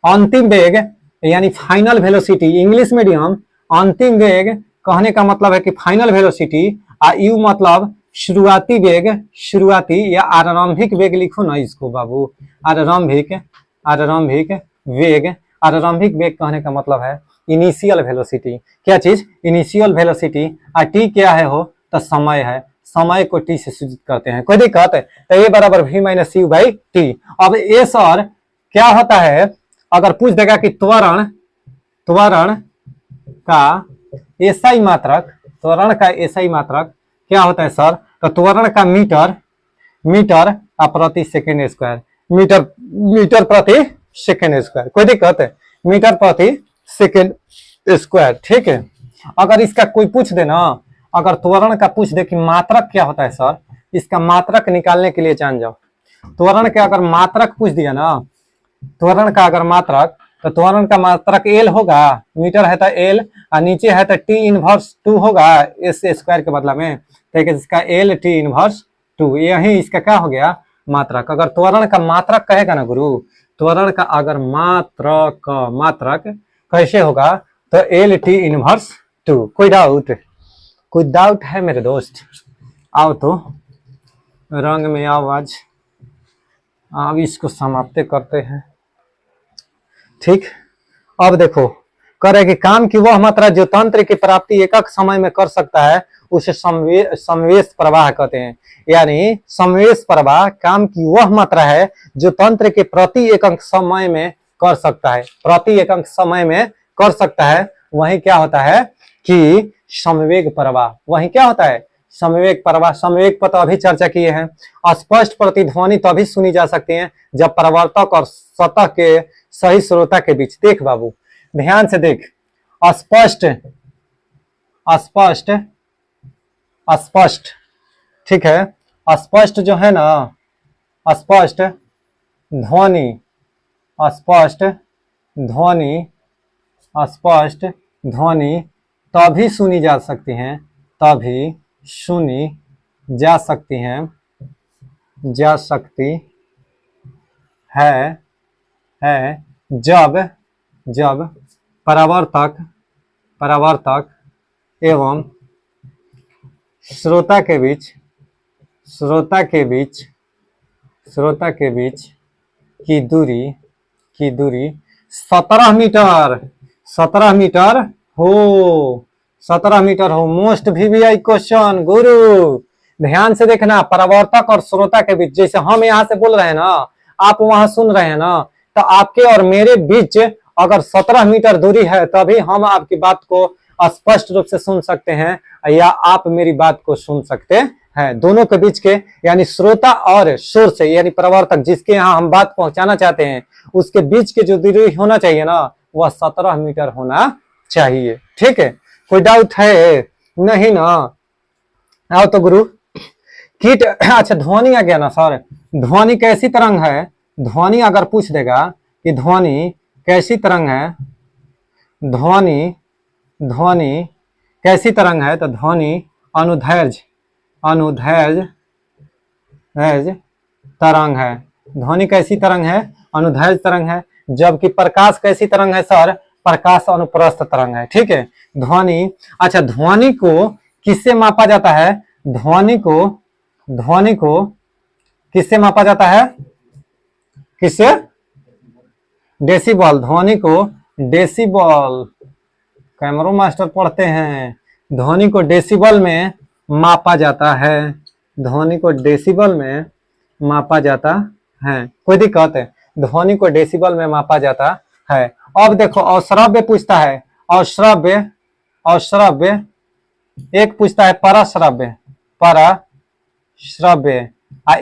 अंतिम वेग, यानी फाइनल वेलोसिटी। इंग्लिश मीडियम अंतिम वेग कहने का मतलब है कि फाइनल वेलोसिटी, यू मतलब शुरुआती वेग, शुरुआती या आरंभिक वेग लिखो ना इसको बाबू, आरंभिक वेग। आरंभिक वेग कहने का मतलब है इनिशियल वेलोसिटी। क्या चीज? Initial velocity. और टी क्या है हो? तो समय है, समय को टी से सूचित करते हैं। कोई दिक्कत है? तो ए बराबर v minus you by T. अब ए सर क्या होता है? अगर पूछ देगा कि त्वरण का एसआई मात्रक त्वरण का एसआई मात्रक क्या होता है सर? तो त्वरण का मीटर मीटर प्रति सेकेंड स्क्वायर, मीटर मीटर प्रति सेकेंड स्क्वायर, कोई दिक्कत है? मीटर प्रति सेकेंड स्क्वायर, ठीक है। अगर इसका कोई पूछ दे ना, अगर त्वरण का पूछ दे कि मात्रक क्या होता है सर, इसका मात्रक निकालने के लिए जान जाओ। त्वरण के अगर मात्रक पूछ दिया ना, त्वरण का अगर मात्रक, तो त्वरण का मात्रक एल होगा, मीटर है तो एल, और नीचे है तो टी इनवर्स 2 होगा एस स्क्वायर के बदला में, तो इसका एल टी इनवर्स 2, यही इसका क्या हो गया मात्रक। अगर त्वरण का मात्रक कहेगा ना गुरु, त्वरण का अगर मात्रक मात्रक कैसे होगा, तो एल टी इनवर्स 2। कोई डाउट? कोई डाउट है मेरे दोस्त? आओ तो रंग में आओ आज, अब इसको समाप्त करते हैं, ठीक। अब देखो, करे कि काम की वह मात्रा जो तंत्र की प्राप्ति एकक समय में कर सकता है उसे समवेश प्रवाह कहते हैं। यानी समवेश प्रवाह काम की वह मात्रा है जो तंत्र के प्रति एकक समय में कर सकता है, प्रति एकक समय में कर सकता है, वही क्या होता है कि समवेग प्रवाह, वही क्या होता है समवेग प्रवाह। समवेग पर तो अभी चर्चा किए हैं। स्पष्ट प्रतिध्वनि तभी सुनी जा सकती है जब प्रवर्तक और सतह के सही श्रोता के बीच, देख बाबू ध्यान से देख, स्पष्ट स्पष्ट स्पष्ट, ठीक है, स्पष्ट जो है ना, स्पष्ट ध्वनि, स्पष्ट ध्वनि, स्पष्ट ध्वनि तभी सुनी जा सकती हैं, तभी सुनी जा सकती हैं, जा सकती है जब जब परावर्तक एवं श्रोता के बीच की दूरी 17 मीटर 17 मीटर हो, 17 मीटर हो। मोस्ट वीवीआई क्वेश्चन गुरु, ध्यान से देखना, परावर्तक और श्रोता के बीच, जैसे हम यहाँ से बोल रहे हैं ना, आप वहां सुन रहे हैं ना, तो आपके और मेरे बीच अगर 17 मीटर दूरी है तभी हम आपकी बात को स्पष्ट रूप से सुन सकते हैं, या आप मेरी बात को सुन सकते हैं। दोनों के बीच के, यानी श्रोता और शोर से, यानी प्रवर्तक जिसके यहाँ हम बात पहुंचाना चाहते हैं, उसके बीच के जो दूरी होना चाहिए ना, वह 17 मीटर होना चाहिए, ठीक है। कोई डाउट है? नहीं ना? आओ तो गुरु, कीट, अच्छा ध्वनि आ गया ना सर, ध्वनि कैसी तरंग है? ध्वनि अगर पूछ देगा कि ध्वनि कैसी तरंग है, ध्वनि कैसी तरंग है, तो ध्वनि अनुदैर्घ्य तरंग है। ध्वनि कैसी तरंग है? अनुदैर्घ्य तरंग है। जबकि प्रकाश कैसी तरंग है सर? प्रकाश अनुप्रस्थ तरंग है, ठीक है। ध्वनि, अच्छा ध्वनि को किससे मापा जाता है? ध्वनि को किससे मापा जाता है? किससे? डेसिबल। ध्वनि को डेसिबल, कैमरा मास्टर पढ़ते हैं, ध्वनि को डेसिबल में मापा जाता है, ध्वनि को डेसिबल में मापा जाता है। कोई दिक्कत है? ध्वनि को डेसिबल में मापा जाता है। अब देखो, अश्रव्य पूछता है, अश्रव्य एक पूछता है परश्रव्य,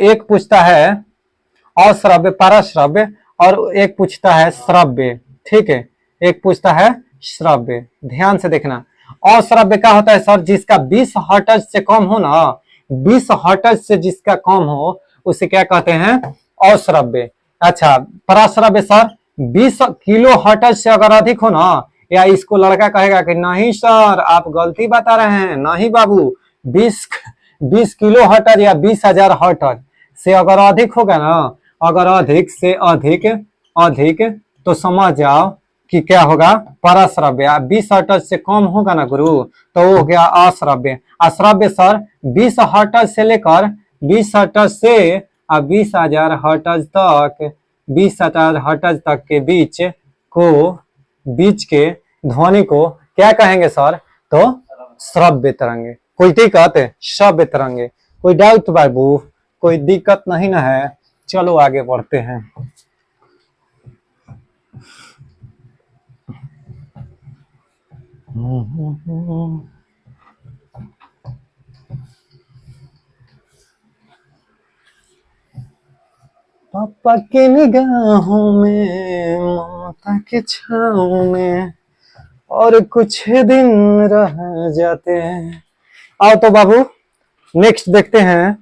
एक पूछता है अश्रव्य परश्रव्य, और एक पूछता है श्रव्य, ठीक है, एक पूछता है श्रव्य। ध्यान से देखना, अश्रव्य क्या होता है सर? जिसका 20 हर्ट्ज से कम हो ना, 20 हर्ट्ज से जिसका कम हो उसे क्या कहते हैं? अश्रव्य। अच्छा परश्रव्य सर 20 किलो हर्ट्ज से अगर अधिक हो ना, या इसको लड़का कहेगा कि नहीं सर आप गलती बता रहे हैं, नहीं बाबू, 20 किलो हर्ट्ज या 20,000 हर्ट्ज से अगर अधिक होगा ना, अगर अधिक से अधिक तो समझ जाओ कि क्या होगा? परश्रव्य। 20 हर्ट्ज से कम होगा ना गुरु, तो वो हो गया अश्रव्य। अश्रव्य सर 20 हर्ट्ज से लेकर 20 हर्ट्ज से 20,000 हर्ट्ज तक, 20,000 हर्ट्ज तक के बीच के ध्वनि को क्या कहेंगे सर? तो श्रव्य तरंगे। कोई दिक्कत है? श्रव्य तरंगे। कोई डाउट बाबू? कोई दिक्कत नहीं ना है? चलो आगे बढ़ते हैं। पापा के निगाहों में, ममता के छाँव में, और कुछ दिन रह जाते हैं। आओ तो बाबू नेक्स्ट देखते हैं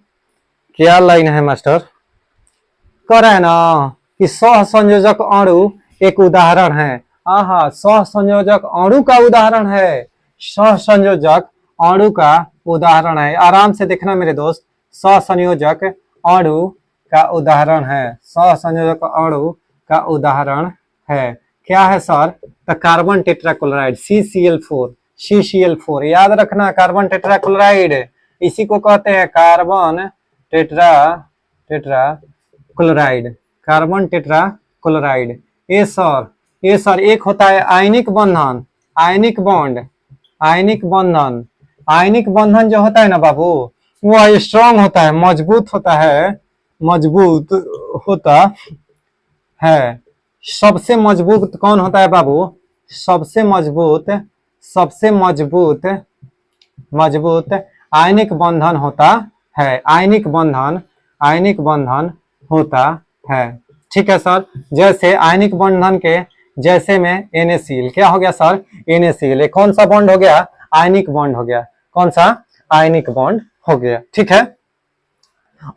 क्या लाइन है मास्टर। कह रहा है ना कि सह संयोजक अणु एक उदाहरण है। आहा, सह संयोजक अणु का उदाहरण है, सह संयोजक अणु का उदाहरण है। आराम से देखना मेरे दोस्त, सह संयोजक अणु का उदाहरण है, सह संयोजक अणु का उदाहरण है। क्या है सर? तो कार्बन टेट्राक्लोराइड CCl4, CCl4 याद रखना, कार्बन टेट्राक्लोराइड, इसी को कहते हैं कार्बन टेट्राक्लोराइड, कार्बन टेट्राक्लोराइड। ये सर एक होता है आयनिक बंधन, आयनिक बॉन्ड, आयनिक बंधन। आयनिक बंधन जो होता है ना बाबू, वो स्ट्रांग होता है, मजबूत होता है, मजबूत होता है। सबसे मजबूत कौन होता है बाबू? सबसे मजबूत आयनिक बंधन होता है, आयनिक बंधन होता है। ठीक है सर, जैसे आयनिक बंधन के जैसे में NaCl, क्या हो गया सर? NaCl, ये कौन सा बॉन्ड हो गया? आयनिक बॉन्ड हो गया। कौन सा? आयनिक बॉन्ड हो गया। ठीक है,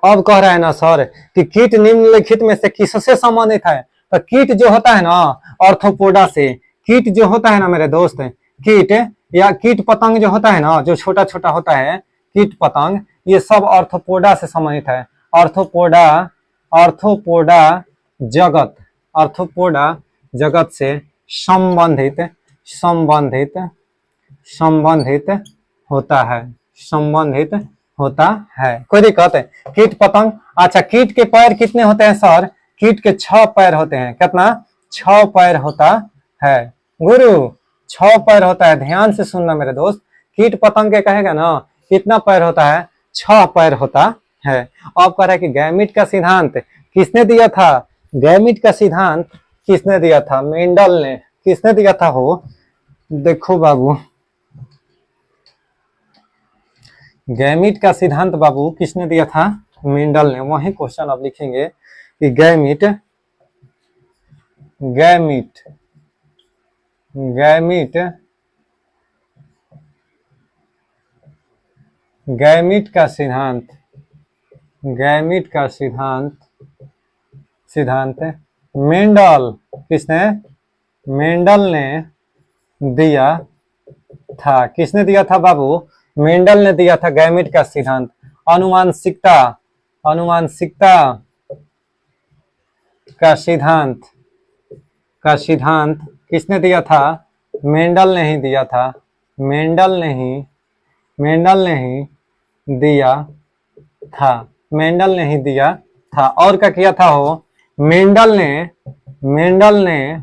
अब कह रहा है ना सर कि कीट निम्नलिखित में से किससे संबंधित है? तो कीट जो होता है ना ऑर्थोपोडा से, कीट जो होता है ना मेरे दोस्त, कीट या कीट पतंग जो होता है ना, जो छोटा छोटा होता है कीट पतंग, ये सब ऑर्थोपोडा से संबंधित है। ऑर्थोपोडा जगत से संबंधित होता है, कोई दिक्कत है? कीट पतंग। अच्छा, कीट के पैर कितने होते हैं सर? कीट के 6 पैर होते हैं। कितना? 6 पैर होता है गुरु, 6 पैर होता है। ध्यान से सुनना मेरे दोस्त, कीट पतंग के कहेगा ना कितना पैर होता है? 6 पैर होता है। अब कह रहा है कि गैमीट का सिद्धांत किसने दिया था? गैमीट का सिद्धांत किसने दिया था? मेंडल ने। किसने दिया था हो? देखो बाबू, गैमीट का सिद्धांत बाबू किसने दिया था? मेंडल ने। वही क्वेश्चन अब लिखेंगे कि गैमीट का सिद्धांत मेंडल, किसने? मेंडल ने दिया था। किसने दिया था बाबू? मेंडल ने दिया था गैमीट का सिद्धांत। अनुवांशिकता का सिद्धांत किसने दिया था? मेंडल ने ही दिया था। मेंडल ने ही दिया था। और क्या किया था हो? मेंडल ने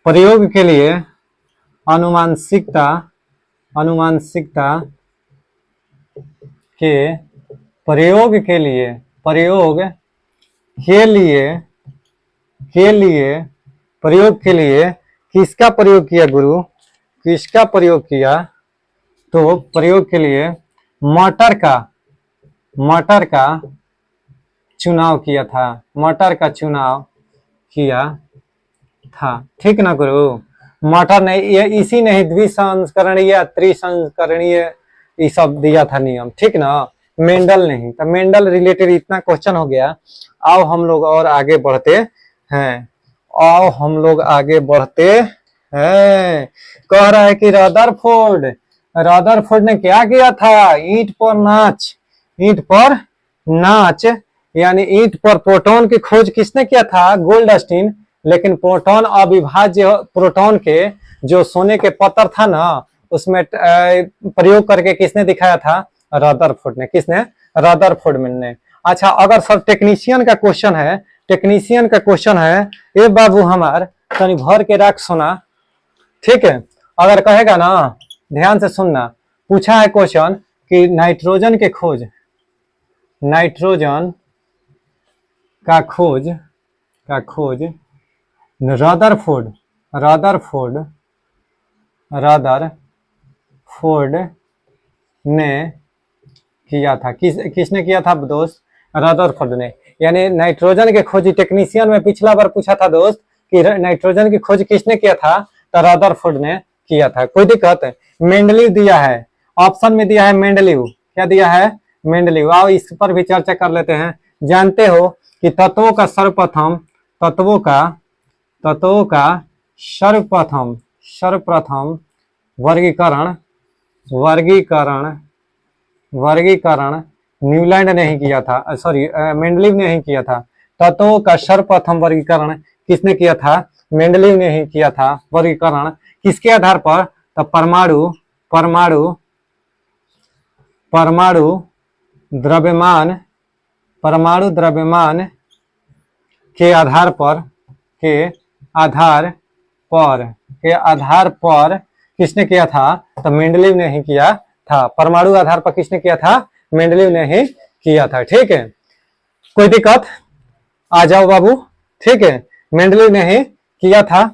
प्रयोग के लिए अनुवांशिकता के प्रयोग के लिए किसका प्रयोग किया गुरु? किसका प्रयोग किया? तो प्रयोग के लिए मटर का चुनाव किया था। मटर का चुनाव किया था। ठीक ना गुरु? मटर ने ये इसी ने द्विसंस्करणीय त्रिसंस्करणीय ये सब दिया था नियम। ठीक ना? मेंडल नहीं। तो मेंडल रिलेटेड इतना क्वेश्चन हो गया। आओ हम लोग और आगे बढ़ते हैं। कह रहा है कि रदरफोर्ड ने क्या किया था? ईंट पर नाच यानी ईंट पर प्रोटॉन की खोज किसने किया था? गोल्डस्टीन। लेकिन प्रोटॉन अविभाज्य प्रोटॉन के जो सोने के पत्थर था ना, उसमें प्रयोग करके किसने दिखाया था? रदरफोर्ड ने। किसने? रदरफोर्ड ने। अच्छा, अगर सर टेक्नीशियन का क्वेश्चन है, ये बाबू हमार तनी भर के रख सुना। ठीक है, अगर कहेगा ना ध्यान से सुनना, पूछा है क्वेश्चन कि नाइट्रोजन का खोज रदरफोर्ड ने किया था। किसने किया था दोस्त? रदरफोर्ड ने। यानी नाइट्रोजन के खोजी टेक्नीशियन में पिछला बार पूछा था दोस्त कि नाइट्रोजन की खोज किसने किया था, तो रदरफोर्ड ने किया था। कोई दिक्कत है? मेंडलीव दिया है, ऑप्शन में दिया है मेंडलीव। क्या दिया है? मेंडलीव। आओ इस पर भी चर्चा कर लेते हैं। जानते हो कि तत्वों का सर्वप्रथम सर्वप्रथम वर्गीकरण न्यूलैंड ने ही किया था, सॉरी मेंडलीव ने ही किया था। तत्वों का सर्वप्रथम वर्गीकरण किसने किया था? मेंडलीव ने ही किया था। वर्गीकरण किसके आधार पर? तो परमाणु द्रव्यमान के आधार पर किसने किया था? तो मेंडलीव ने ही किया था। परमाणु आधार पर किसने किया था? मेंडलीव ने ही किया था। ठीक है, कोई दिक्कत? आ जाओ बाबू। ठीक है, मेंडलीव ने ही किया था।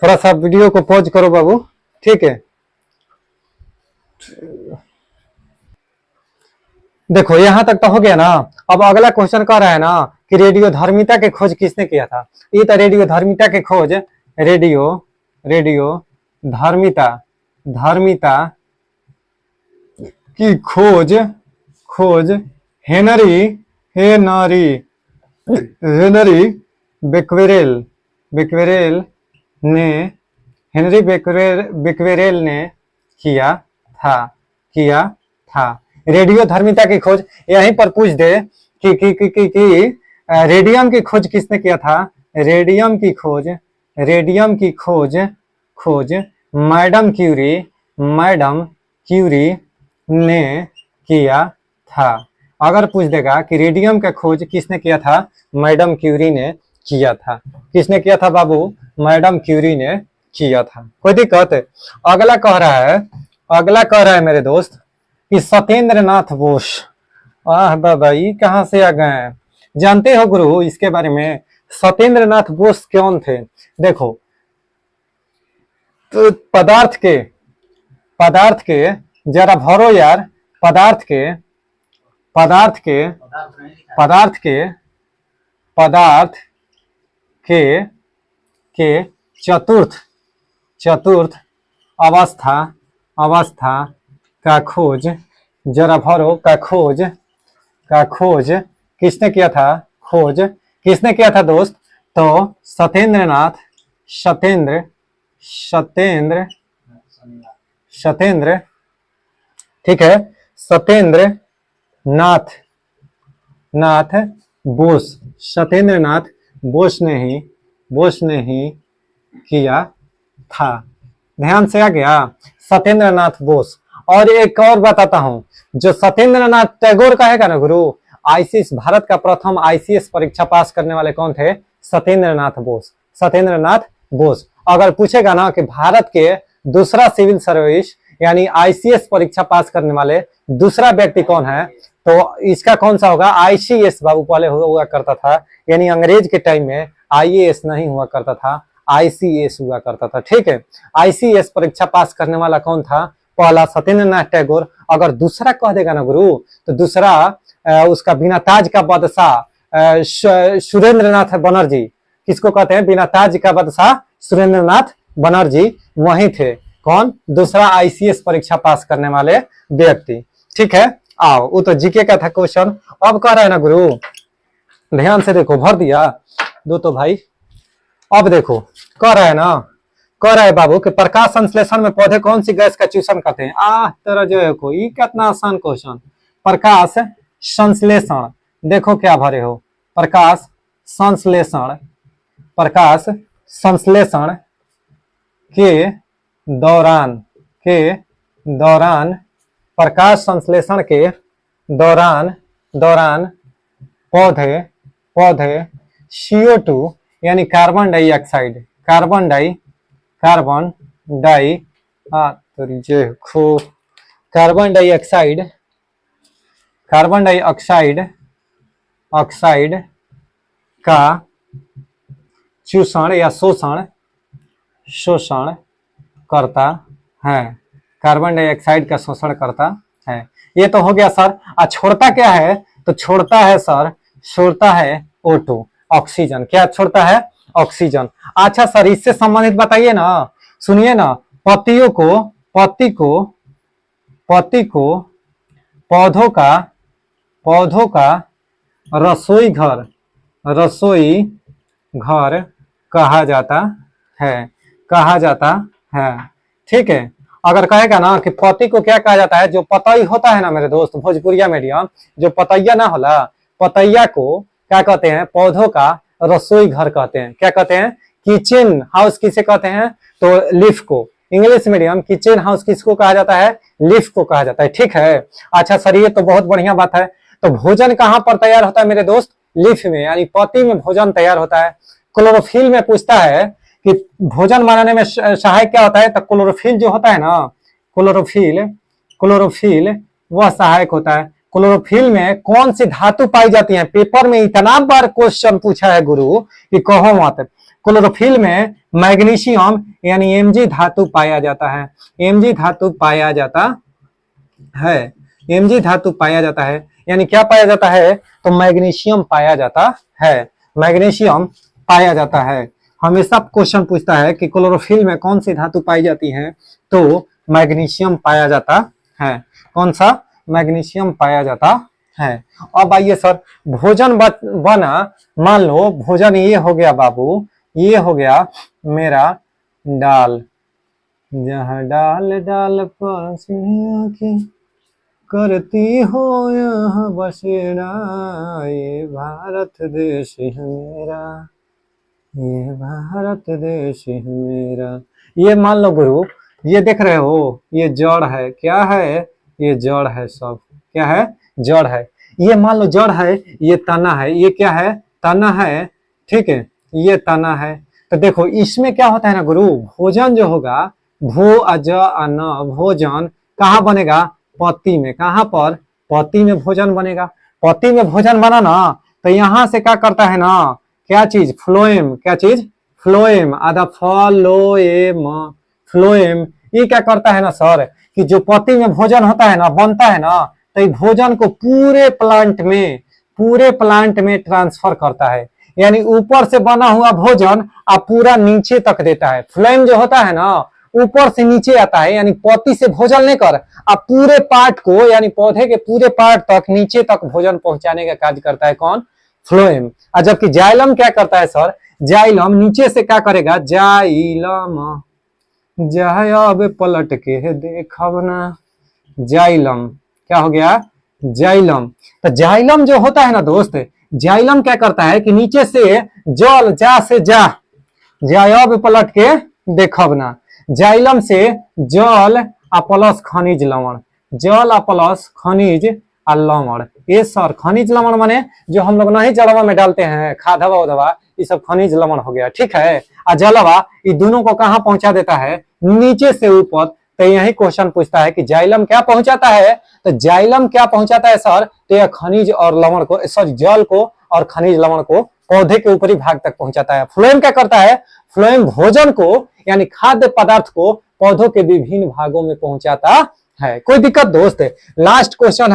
थोड़ा सा वीडियो को पॉज करो बाबू। ठीक है, देखो यहां तक तो हो गया ना। अब अगला क्वेश्चन कह रहा है ना कि रेडियोधर्मिता की खोज किसने किया था। ये तो रेडियोधर्मिता की खोज धर्मिता की खोज हेनरी बेक्वेरेल ने किया था। रेडियोधर्मिता की खोज यहीं पर पूछ दे कि रेडियम की खोज किसने किया था? रेडियम की खोज मैडम क्यूरी ने किया था। अगर पूछ देगा कि रेडियम का खोज किसने किया था? मैडम क्यूरी ने किया था। किसने किया था बाबू? मैडम क्यूरी ने किया था। कोई दिक्कत? अगला कह रहा है मेरे दोस्त कि सत्येंद्र नाथ बोस। दादा ये कहां से आ गए हैं? जानते हो गुरु इसके बारे में? सत्येंद्र नाथ बोस कौन थे? देखो तो पदार्थ के जरा भरो यार। पदार्थ के चतुर्थ अवस्था का खोज जरा भरो का खोज किसने किया था? खोज किसने किया था दोस्त? तो सत्येंद्र ठीक है, सत्येंद्र नाथ बोस ने ही किया था। ध्यान से आ गया? सत्येंद्र नाथ बोस। और एक और बताता हूं, जो सत्येंद्र नाथ टैगोर कहेगा ना गुरु, आईसीएस भारत का प्रथम आईसीएस परीक्षा पास करने वाले कौन थे? सत्येंद्र नाथ बोस। अगर पूछेगा ना कि भारत के दूसरा सिविल सर्विस यानी आईसीएस परीक्षा पास करने वाले दूसरा व्यक्ति कौन है, तो इसका कौन सा होगा? आईसीएस बाबू पहले हुआ करता था, यानी अंग्रेज के टाइम में आईएएस नहीं हुआ करता था, आईसीएस हुआ करता था। ठीक है, आईसीएस परीक्षा पास करने वाला कौन था? पहला सत्येंद्र नाथ टैगोर। अगर दूसरा कह देगा ना गुरु, तो दूसरा उसका बिना ताज का बादशाह सुरेंद्र नाथ बनर्जी। किसको कहते हैं? बिना ताज का बादशाह सुरेंद्र नाथ बनर्जी वही थे। कौन? दूसरा आईसीएस परीक्षा पास करने वाले व्यक्ति। ठीक है, आओ वो तो जीके का था क्वेश्चन। अब कह रहा है ना गुरु, ध्यान से देखो, भर दिया दो तो भाई। अब देखो कह रहा है बाबू कि प्रकाश संश्लेषण में पौधे कौन सी गैस का चूषण करते हैं? तेरा जो है कोई कितना आसान क्वेश्चन। प्रकाश संश्लेषण देखो क्या भरे हो। प्रकाश संश्लेषण के दौरान प्रकाश संश्लेषण के दौरान पौधे CO2 यानी कार्बन डाइऑक्साइड का चूषण या शोषण करता है। कार्बन डाइऑक्साइड का शोषण करता है। ये तो हो गया सर। छोड़ता क्या है? तो छोड़ता है सर छोड़ता है O2, ऑक्सीजन। क्या छोड़ता है? ऑक्सीजन। अच्छा सर, इससे संबंधित बताइए ना, सुनिए ना, पत्तियों को पत्ती को पत्ती को पौधों का रसोई घर कहा जाता है, कहा जाता है। ठीक है, अगर कहेगा ना कि पति को क्या कहा जाता है, जो पतई होता है ना मेरे दोस्त, भोजपुरिया मीडियम, जो पतैया ना होला, पतैया को क्या कहते हैं? पौधों का रसोई घर कहते हैं। क्या कहते हैं? किचन हाउस किसे कहते हैं? तो लीफ को। इंग्लिश मीडियम किचन हाउस किसको कहा जाता है? लीफ को कहा जाता है। ठीक है, अच्छा सर, ये तो बहुत बढ़िया बात है। तो भोजन कहाँ पर तैयार होता है मेरे दोस्त? लीफ में, यानी पत्ती में भोजन तैयार होता है। क्लोरोफिल में पूछता है कि भोजन बनाने में सहायक क्या होता है, तो क्लोरोफिल जो होता है ना, क्लोरोफिल वह सहायक होता है। क्लोरोफिल में कौन सी धातु पाई जाती है? पेपर में इतना बार क्वेश्चन पूछा है गुरु कि कहो मत। क्लोरोफिल में मैग्नीशियम यानी Mg धातु पाया जाता है। Mg धातु पाया जाता है, Mg धातु पाया जाता है, यानी क्या पाया जाता है? तो मैग्नीशियम पाया जाता है, मैग्नीशियम पाया जाता है। हमेशा क्वेश्चन पूछता है कि क्लोरोफिल में कौन सी धातु पाई जाती है, तो मैग्नीशियम पाया जाता है। कौन सा? मैग्नीशियम पाया जाता है। अब आइए सर, भोजन बना, मान लो भोजन ये हो गया बाबू, ये हो गया मेरा दाल, जहाँ डाल डाल पर की करती हो यहाँ बसेरा, ये भारत देश है मेरा, ये भारत देश है मेरा। ये मान लो गुरु, ये देख रहे हो, ये जड़ है। क्या है? ये जड़ है, सब क्या है? जड़ है। ये मान लो जड़ है, ये तना है। ये क्या है? तना है। ठीक है, ये तना है। तो देखो इसमें क्या होता है ना गुरु, भोजन जो होगा, भो अज अन, भोजन कहाँ बनेगा? पत्ती में। कहाँ पर? पत्ती में भोजन बनेगा। पत्ती में भोजन बना ना, तो यहाँ से क्या करता है ना, क्या चीज? फ्लोएम। क्या चीज? फ्लोएम। आधा फ्लोएम, फ्लोएम। ये क्या करता है ना सर, कि जो पत्ती में भोजन होता है ना, बनता है ना, तो भोजन को पूरे प्लांट में ट्रांसफर करता है। यानी ऊपर से बना हुआ भोजन आप पूरा नीचे तक देता है। फ्लेम जो होता है ना, ऊपर से नीचे आता है, यानी पत्ती से भोजन लेकर आप पूरे पार्ट को, यानी पौधे के पूरे पार्ट तक, नीचे तक भोजन पहुंचाने का कार्य करता है। कौन? फ्लोएम। और जबकि जाइलम क्या करता है सर? जाइलम नीचे से क्या करेगा? जाइलम, अब पलट के देखब ना, जाइलम क्या हो गया? जाइलम। तो जाइलम जो होता है ना दोस्त, जाइलम क्या करता है कि नीचे से जल, जा से जा, अब पलट के देखब ना, जाइलम से जल आ प्लस खनिज लवण, जल आ प्लस खनिज आ लवण। ये सर खनिज लवण माने जो हम लोग नहीं जलवा में डालते हैं, खादवा उदवा, ये सब खनिज लवण हो गया। ठीक है, आ जलवा, ये दोनों को कहाँ पहुंचा देता है? नीचे से ऊपर। तो यही क्वेश्चन पूछता है कि जाइलम क्या पहुंचाता है, तो जाइलम क्या पहुंचाता है सर? तो यह खनिज और लवण को, सॉरी जल को और खनिज लवण को पौधे के ऊपरी भाग तक पहुंचाता है। फ्लोएम क्या करता है? फ्लोएम भोजन को, यानी खाद्य पदार्थ को पौधों के विभिन्न भागों में पहुंचाता है। कोई दिक्कत दोस्त? लास्ट क्वेश्चन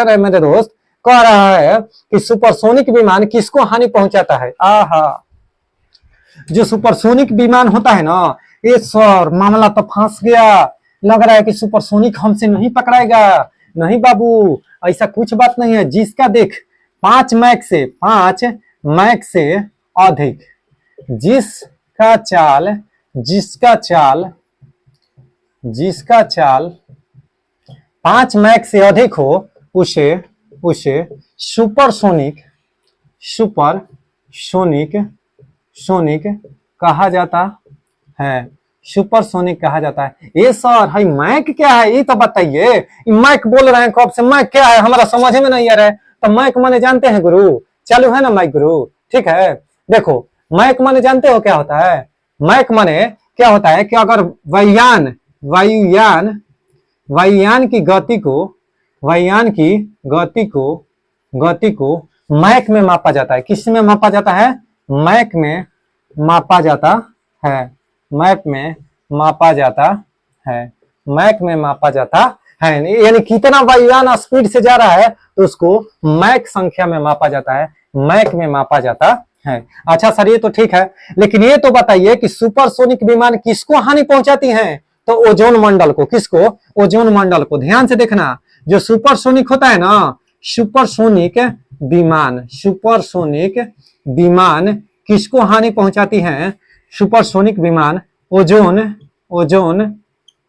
है मेरे दोस्त, कह रहा है कि सुपरसोनिक विमान किसको हानि पहुंचाता है? आहा, जो सुपरसोनिक विमान होता है ना, ये सर मामला तो फंस गया। लग रहा है कि सुपरसोनिक हमसे नहीं पकड़ाएगा। नहीं बाबू, ऐसा कुछ बात नहीं है। जिसका देख 5 मैक से अधिक, जिसका चाल 5 मैक से अधिक हो, उसे सुपरसोनिक कहा जाता है। सुपरसोनिक कहा जाता है। ये सर है मैक क्या है, ये तो बताइए। मैक बोल रहे हैं कब से, मैक क्या है हमारा समझ में नहीं आ रहा है। तो मैक माने जानते हैं गुरु? चालू है ना माइक गुरु? ठीक है, देखो मैक माने जानते हो क्या होता है? मैक माने क्या होता है कि अगर वायुयान की गति को मैक में मापा जाता है। किस में मापा जाता है? मैक में मापा जाता है। मैक में मापा जाता है, यानी कितना वायुयान स्पीड से जा रहा है तो उसको मैक संख्या में मापा जाता है, मैक में मापा जाता है। अच्छा सर ये तो ठीक है, लेकिन ये तो बताइए कि सुपरसोनिक विमान किसको हानि पहुंचाती हैं? तो ओजोन मंडल को। किसको? ओजोन मंडल को। ध्यान से देखना, जो सुपरसोनिक होता है ना, सुपरसोनिक विमान, सुपरसोनिक विमान किसको हानि पहुंचाती हैं? सुपरसोनिक विमान ओजोन, ओजोन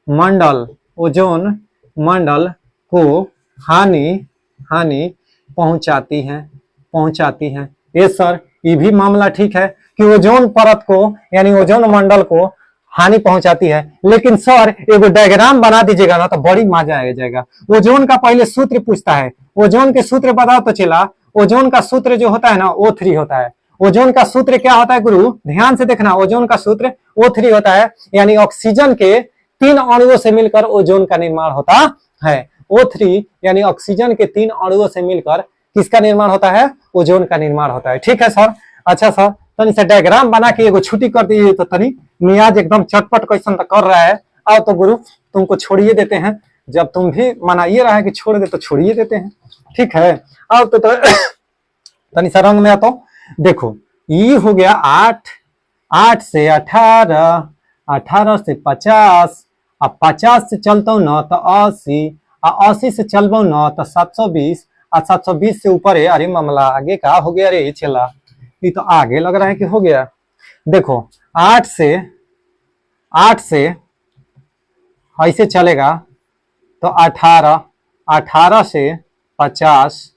मंडल, ओजोन मंडल को हानि पहुंचाती हैं, पहुंचाती हैं। ये सर ये भी मामला ठीक है कि ओजोन परत को यानी ओजोन मंडल को हानि पहुंचाती है, लेकिन सर एगो डायग्राम बना दीजिएगा ना तो बड़ी मजा आ जाएगा। ओजोन का पहले सूत्र पूछता है, ओजोन के सूत्र बताओ तो चला। ओजोन का सूत्र जो होता है ना O3 होता है। ओजोन का सूत्र क्या होता है गुरु? ध्यान से देखना, ओजोन का सूत्र O3 होता है, यानी ऑक्सीजन के 3 अणुओं से मिलकर ओजोन का निर्माण होता है। O3 यानी ऑक्सीजन के 3 अणुओं से मिलकर किसका निर्माण होता है? ओजोन का निर्माण होता है। ठीक है सर। अच्छा सर तनी से डायग्राम बना के एगो छुट्टी कर दीजिए तो तनी मियाज एकदम चटपट क्वेश्चन तो कर रहा है। आओ तो गुरु तुमको छोड़िए देते हैं, जब तुम भी मनाइए रहा है कि छोड़ दे तो छोड़िए देते हैं। ठीक है आओ तो तनी सा रंग में। तो देखो ये हो गया 8, 8 से 18, 18 से 50, अब 50 से चलता हूँ ना तो 80, और 80 से चलबो ना तो 720, और 720 से ऊपर है। अरे मामला आगे का हो गया रे चला, ये तो आगे लग रहा है कि हो गया। देखो 8 से ऐसे चलेगा तो 18, 18 से 50,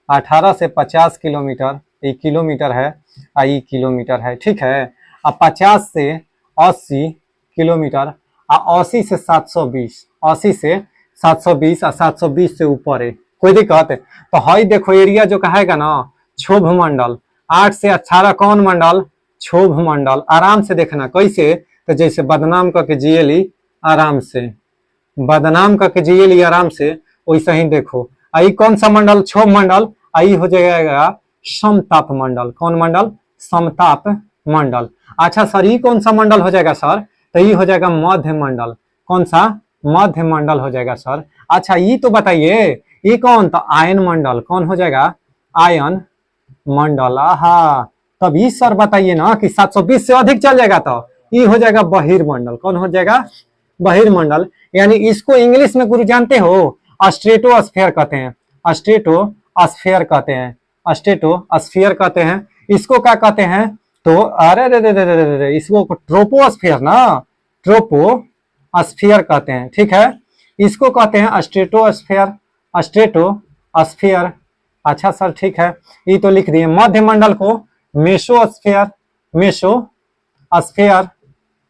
18 से 50 किलोमीटर, ये किलोमीटर है, ये किलोमीटर है। ठीक है। अब 50 से 80 किलोमीटर, और 80 से 720, 80 से 720 और 720 से ऊपर है। कोई दिक्कत है? तो हाई देखो एरिया जो कहेगा ना क्षोभ मंडल, 8 से 18 कौन मंडल? क्षोभ मंडल। आराम से देखना कैसे, तो जैसे बदनाम करके जिए ली आराम से, बदनाम करके जिए ली आराम से, वैसे ही देखो आई कौन सा मंडल? क्षोभ मंडल। आई हो जाएगा समताप मंडल। कौन मंडल? समताप मंडल। अच्छा सर ये कौन सा मंडल हो जाएगा सर? तो ये हो जाएगा मध्य मंडल। कौन सा? मध्य मंडल हो जाएगा सर। अच्छा ये तो बताइए ये कौन? तो आयन मंडल। कौन हो जाएगा? आयन मंडल। आहा तब ये सर बताइए ना कि 720 से अधिक चल जाएगा तो ये हो जाएगा बहिर्मंडल। कौन हो जाएगा? बहिर्मंडल। यानी इसको इंग्लिश में गुरु जानते हो स्ट्रेटोस्फेयर कहते हैं, स्ट्रेटोस्फेयर कहते हैं, स्ट्रेटोस्फेयर कहते हैं। इसको क्या कहते हैं? तो अरे रे रे रे रे रे इसको ट्रोपोस्फेयर ना, ट्रोपोस्फेयर कहते हैं। ठीक है। इसको कहते हैं स्ट्रेटोस्फेयर, स्ट्रेटोस्फेयर। अच्छा सर ठीक है ये तो लिख दिए। मध्य मंडल को मेसोस्फेयर, मेसोस्फेयर,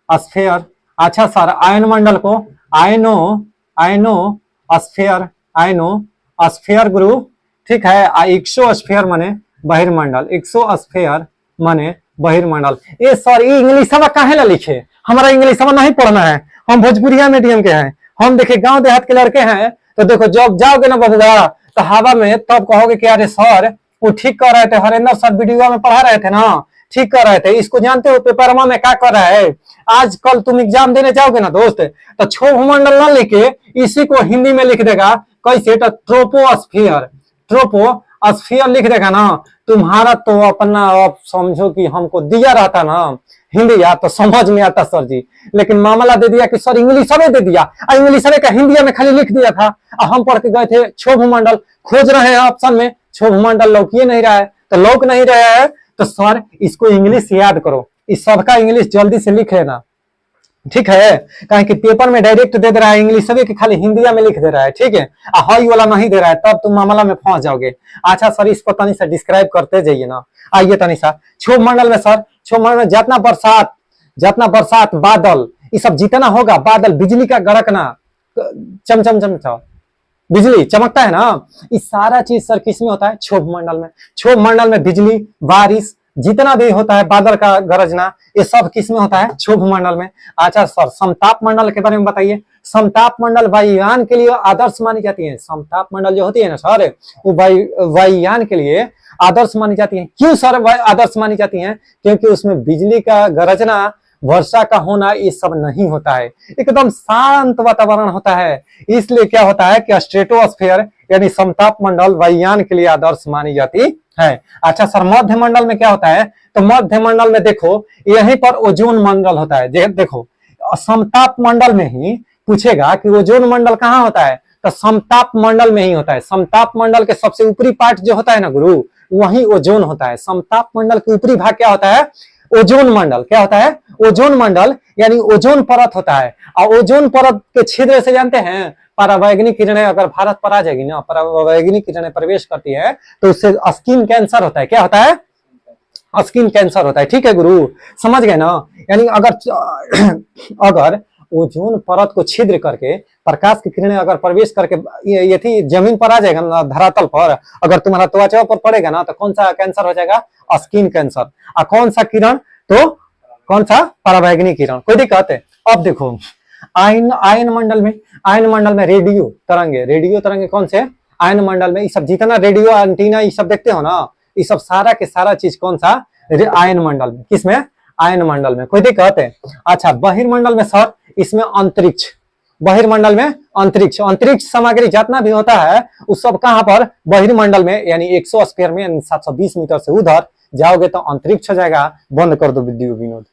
स्फेयर। अच्छा सर आयन मंडल को आयनोस्फेयर, आयनोस्फेयर गुरु। ठीक है। एक्सोस्फेयर माने बहिर्मंडल, एक्सोस्फेयर माने बहिर्मंडल। ये सर ये इंग्लिश काहे ला लिखे? हमारा इंग्लिश नहीं पढ़ना है, हम भोजपुरिया मीडियम के हैं। हम देखे गांव देहात के लड़के हैं, तो देखो जब जाओगे ना बबुआ तो हवा में तब कहोगे कि अरे सर वो ठीक कर रहे थे, हरेंद्र सर वीडियो में पढ़ा रहे थे ना, ठीक कर रहे थे। इसको जानते हो पेपरमा में क्या कर रहा है? आज कल तुम एग्जाम देने जाओगे ना दोस्त, तो क्षोभ मंडल ना लिखे इसी को हिंदी में लिख देगा कैसे? तो ट्रोपोस्फियर, ट्रोपोस्फियर लिख देगा ना। तुम्हारा तो अपना आप समझो कि हमको दिया रहता ना हिंदी या तो समझ में आता सर जी, लेकिन मामला दे दिया कि सर इंग्लिश दे दिया, इंग्लिश का हिंदी में खाली लिख दिया था। हम पढ़ के गए थे क्षोभ मंडल, खोज रहे हैं ऑप्शन में क्षोभ मंडल लौकिए नहीं रहा है, तो लौक नहीं रहा है तो सर इसको इंग्लिश याद करो, इस सबका इंग्लिश जल्दी से लिख लेना। ठीक है। कहीं कि पेपर में डायरेक्ट दे रहा है इंग्लिश सभी की खाली हिंदिया में लिख दे रहा है। ठीक है। हाई वाला नहीं दे रहा है, तब तुम मामला में फंस जाओगे। अच्छा सर इसको तनी सा डिस्क्राइब करते जाइए ना। आइए तनी सा क्षोभ मंडल में सर, क्षोभ मंडल में जितना बरसात बादल ये सब जितना होगा, बादल बिजली का गड़कना, चमचम चमचम बिजली चमकता है ना, ये सारा चीज सर किस में होता है? क्षोभ मंडल में। क्षोभ मंडल में बिजली, बारिश जितना भी होता है, बादल का गरजना, ये सब किस में होता है? क्षोभ मंडल में। अच्छा सर समताप मंडल के बारे में बताइए। समताप मंडल वायुयान के लिए आदर्श मानी जाती है। समताप मंडल जो होती है ना सर वो वायुयान के लिए आदर्श मानी जाती है। क्यों सर आदर्श मानी जाती है? क्योंकि उसमें बिजली का गरजना वर्षा का होना ये सब नहीं होता है, एकदम शांत वातावरण होता है। इसलिए क्या होता है कि स्ट्रेटोस्फेयर यानी समताप मंडल वायुयान के लिए आदर्श मानी जाती है। अच्छा सर, मध्य मंडल में क्या होता है? तो मध्य मंडल में देखो यहीं पर ओजोन मंडल होता है। देखो समताप मंडल में ही पूछेगा कि ओजोन मंडल कहाँ होता है, तो समताप मंडल में ही होता है। समताप मंडल के सबसे ऊपरी पार्ट जो होता है ना गुरु, वही ओजोन होता है। समताप मंडल के ऊपरी भाग क्या होता है? ओजोन मंडल। क्या होता है? ओजोन मंडल यानी ओजोन परत होता है। और ओजोन परत के छिद्र से जानते हैं परावैंगनी किरणें अगर भारत पर आ जाएगी ना, परावैंगनी किरणें प्रवेश करती है तो उससे स्किन कैंसर होता है। क्या होता है? स्किन कैंसर होता है। ठीक है गुरु, समझ गए ना? यानी अगर ओजोन परत को छिद्र करके प्रकाश की किरणें अगर प्रवेश करके ये थी जमीन पर आ जाएगा ना, धरातल पर, अगर तुम्हारा त्वचा पर पड़ेगा ना, तो कौन सा कैंसर हो जाएगा? Skin cancer. और कौन सा किरण? तो कौन सा? परावैंगनी किरण। कोई दिक्कत है? अब देखो आयन मंडल में रेडियो तरंगे कौन से? आयन मंडल में। ये सब जितना रेडियो एंटीना ये सब देखते हो ना, ये सब सारा के सारा चीज कौन सा? आयन मंडल में। किसमें? आयन मंडल में। कोई दिक्कत है? अच्छा, बहिर्मंडल में सर, इसमें अंतरिक्ष, बहिर्मंडल में अंतरिक्ष सामग्री जितना भी होता है उस सब कहां पर? बहिर्मंडल में, यानी 100 स्क्वायर में, यानी 720 मीटर से उधर जाओगे तो अंतरिक्ष हो जाएगा। बंद कर दो विद्युत विनोद।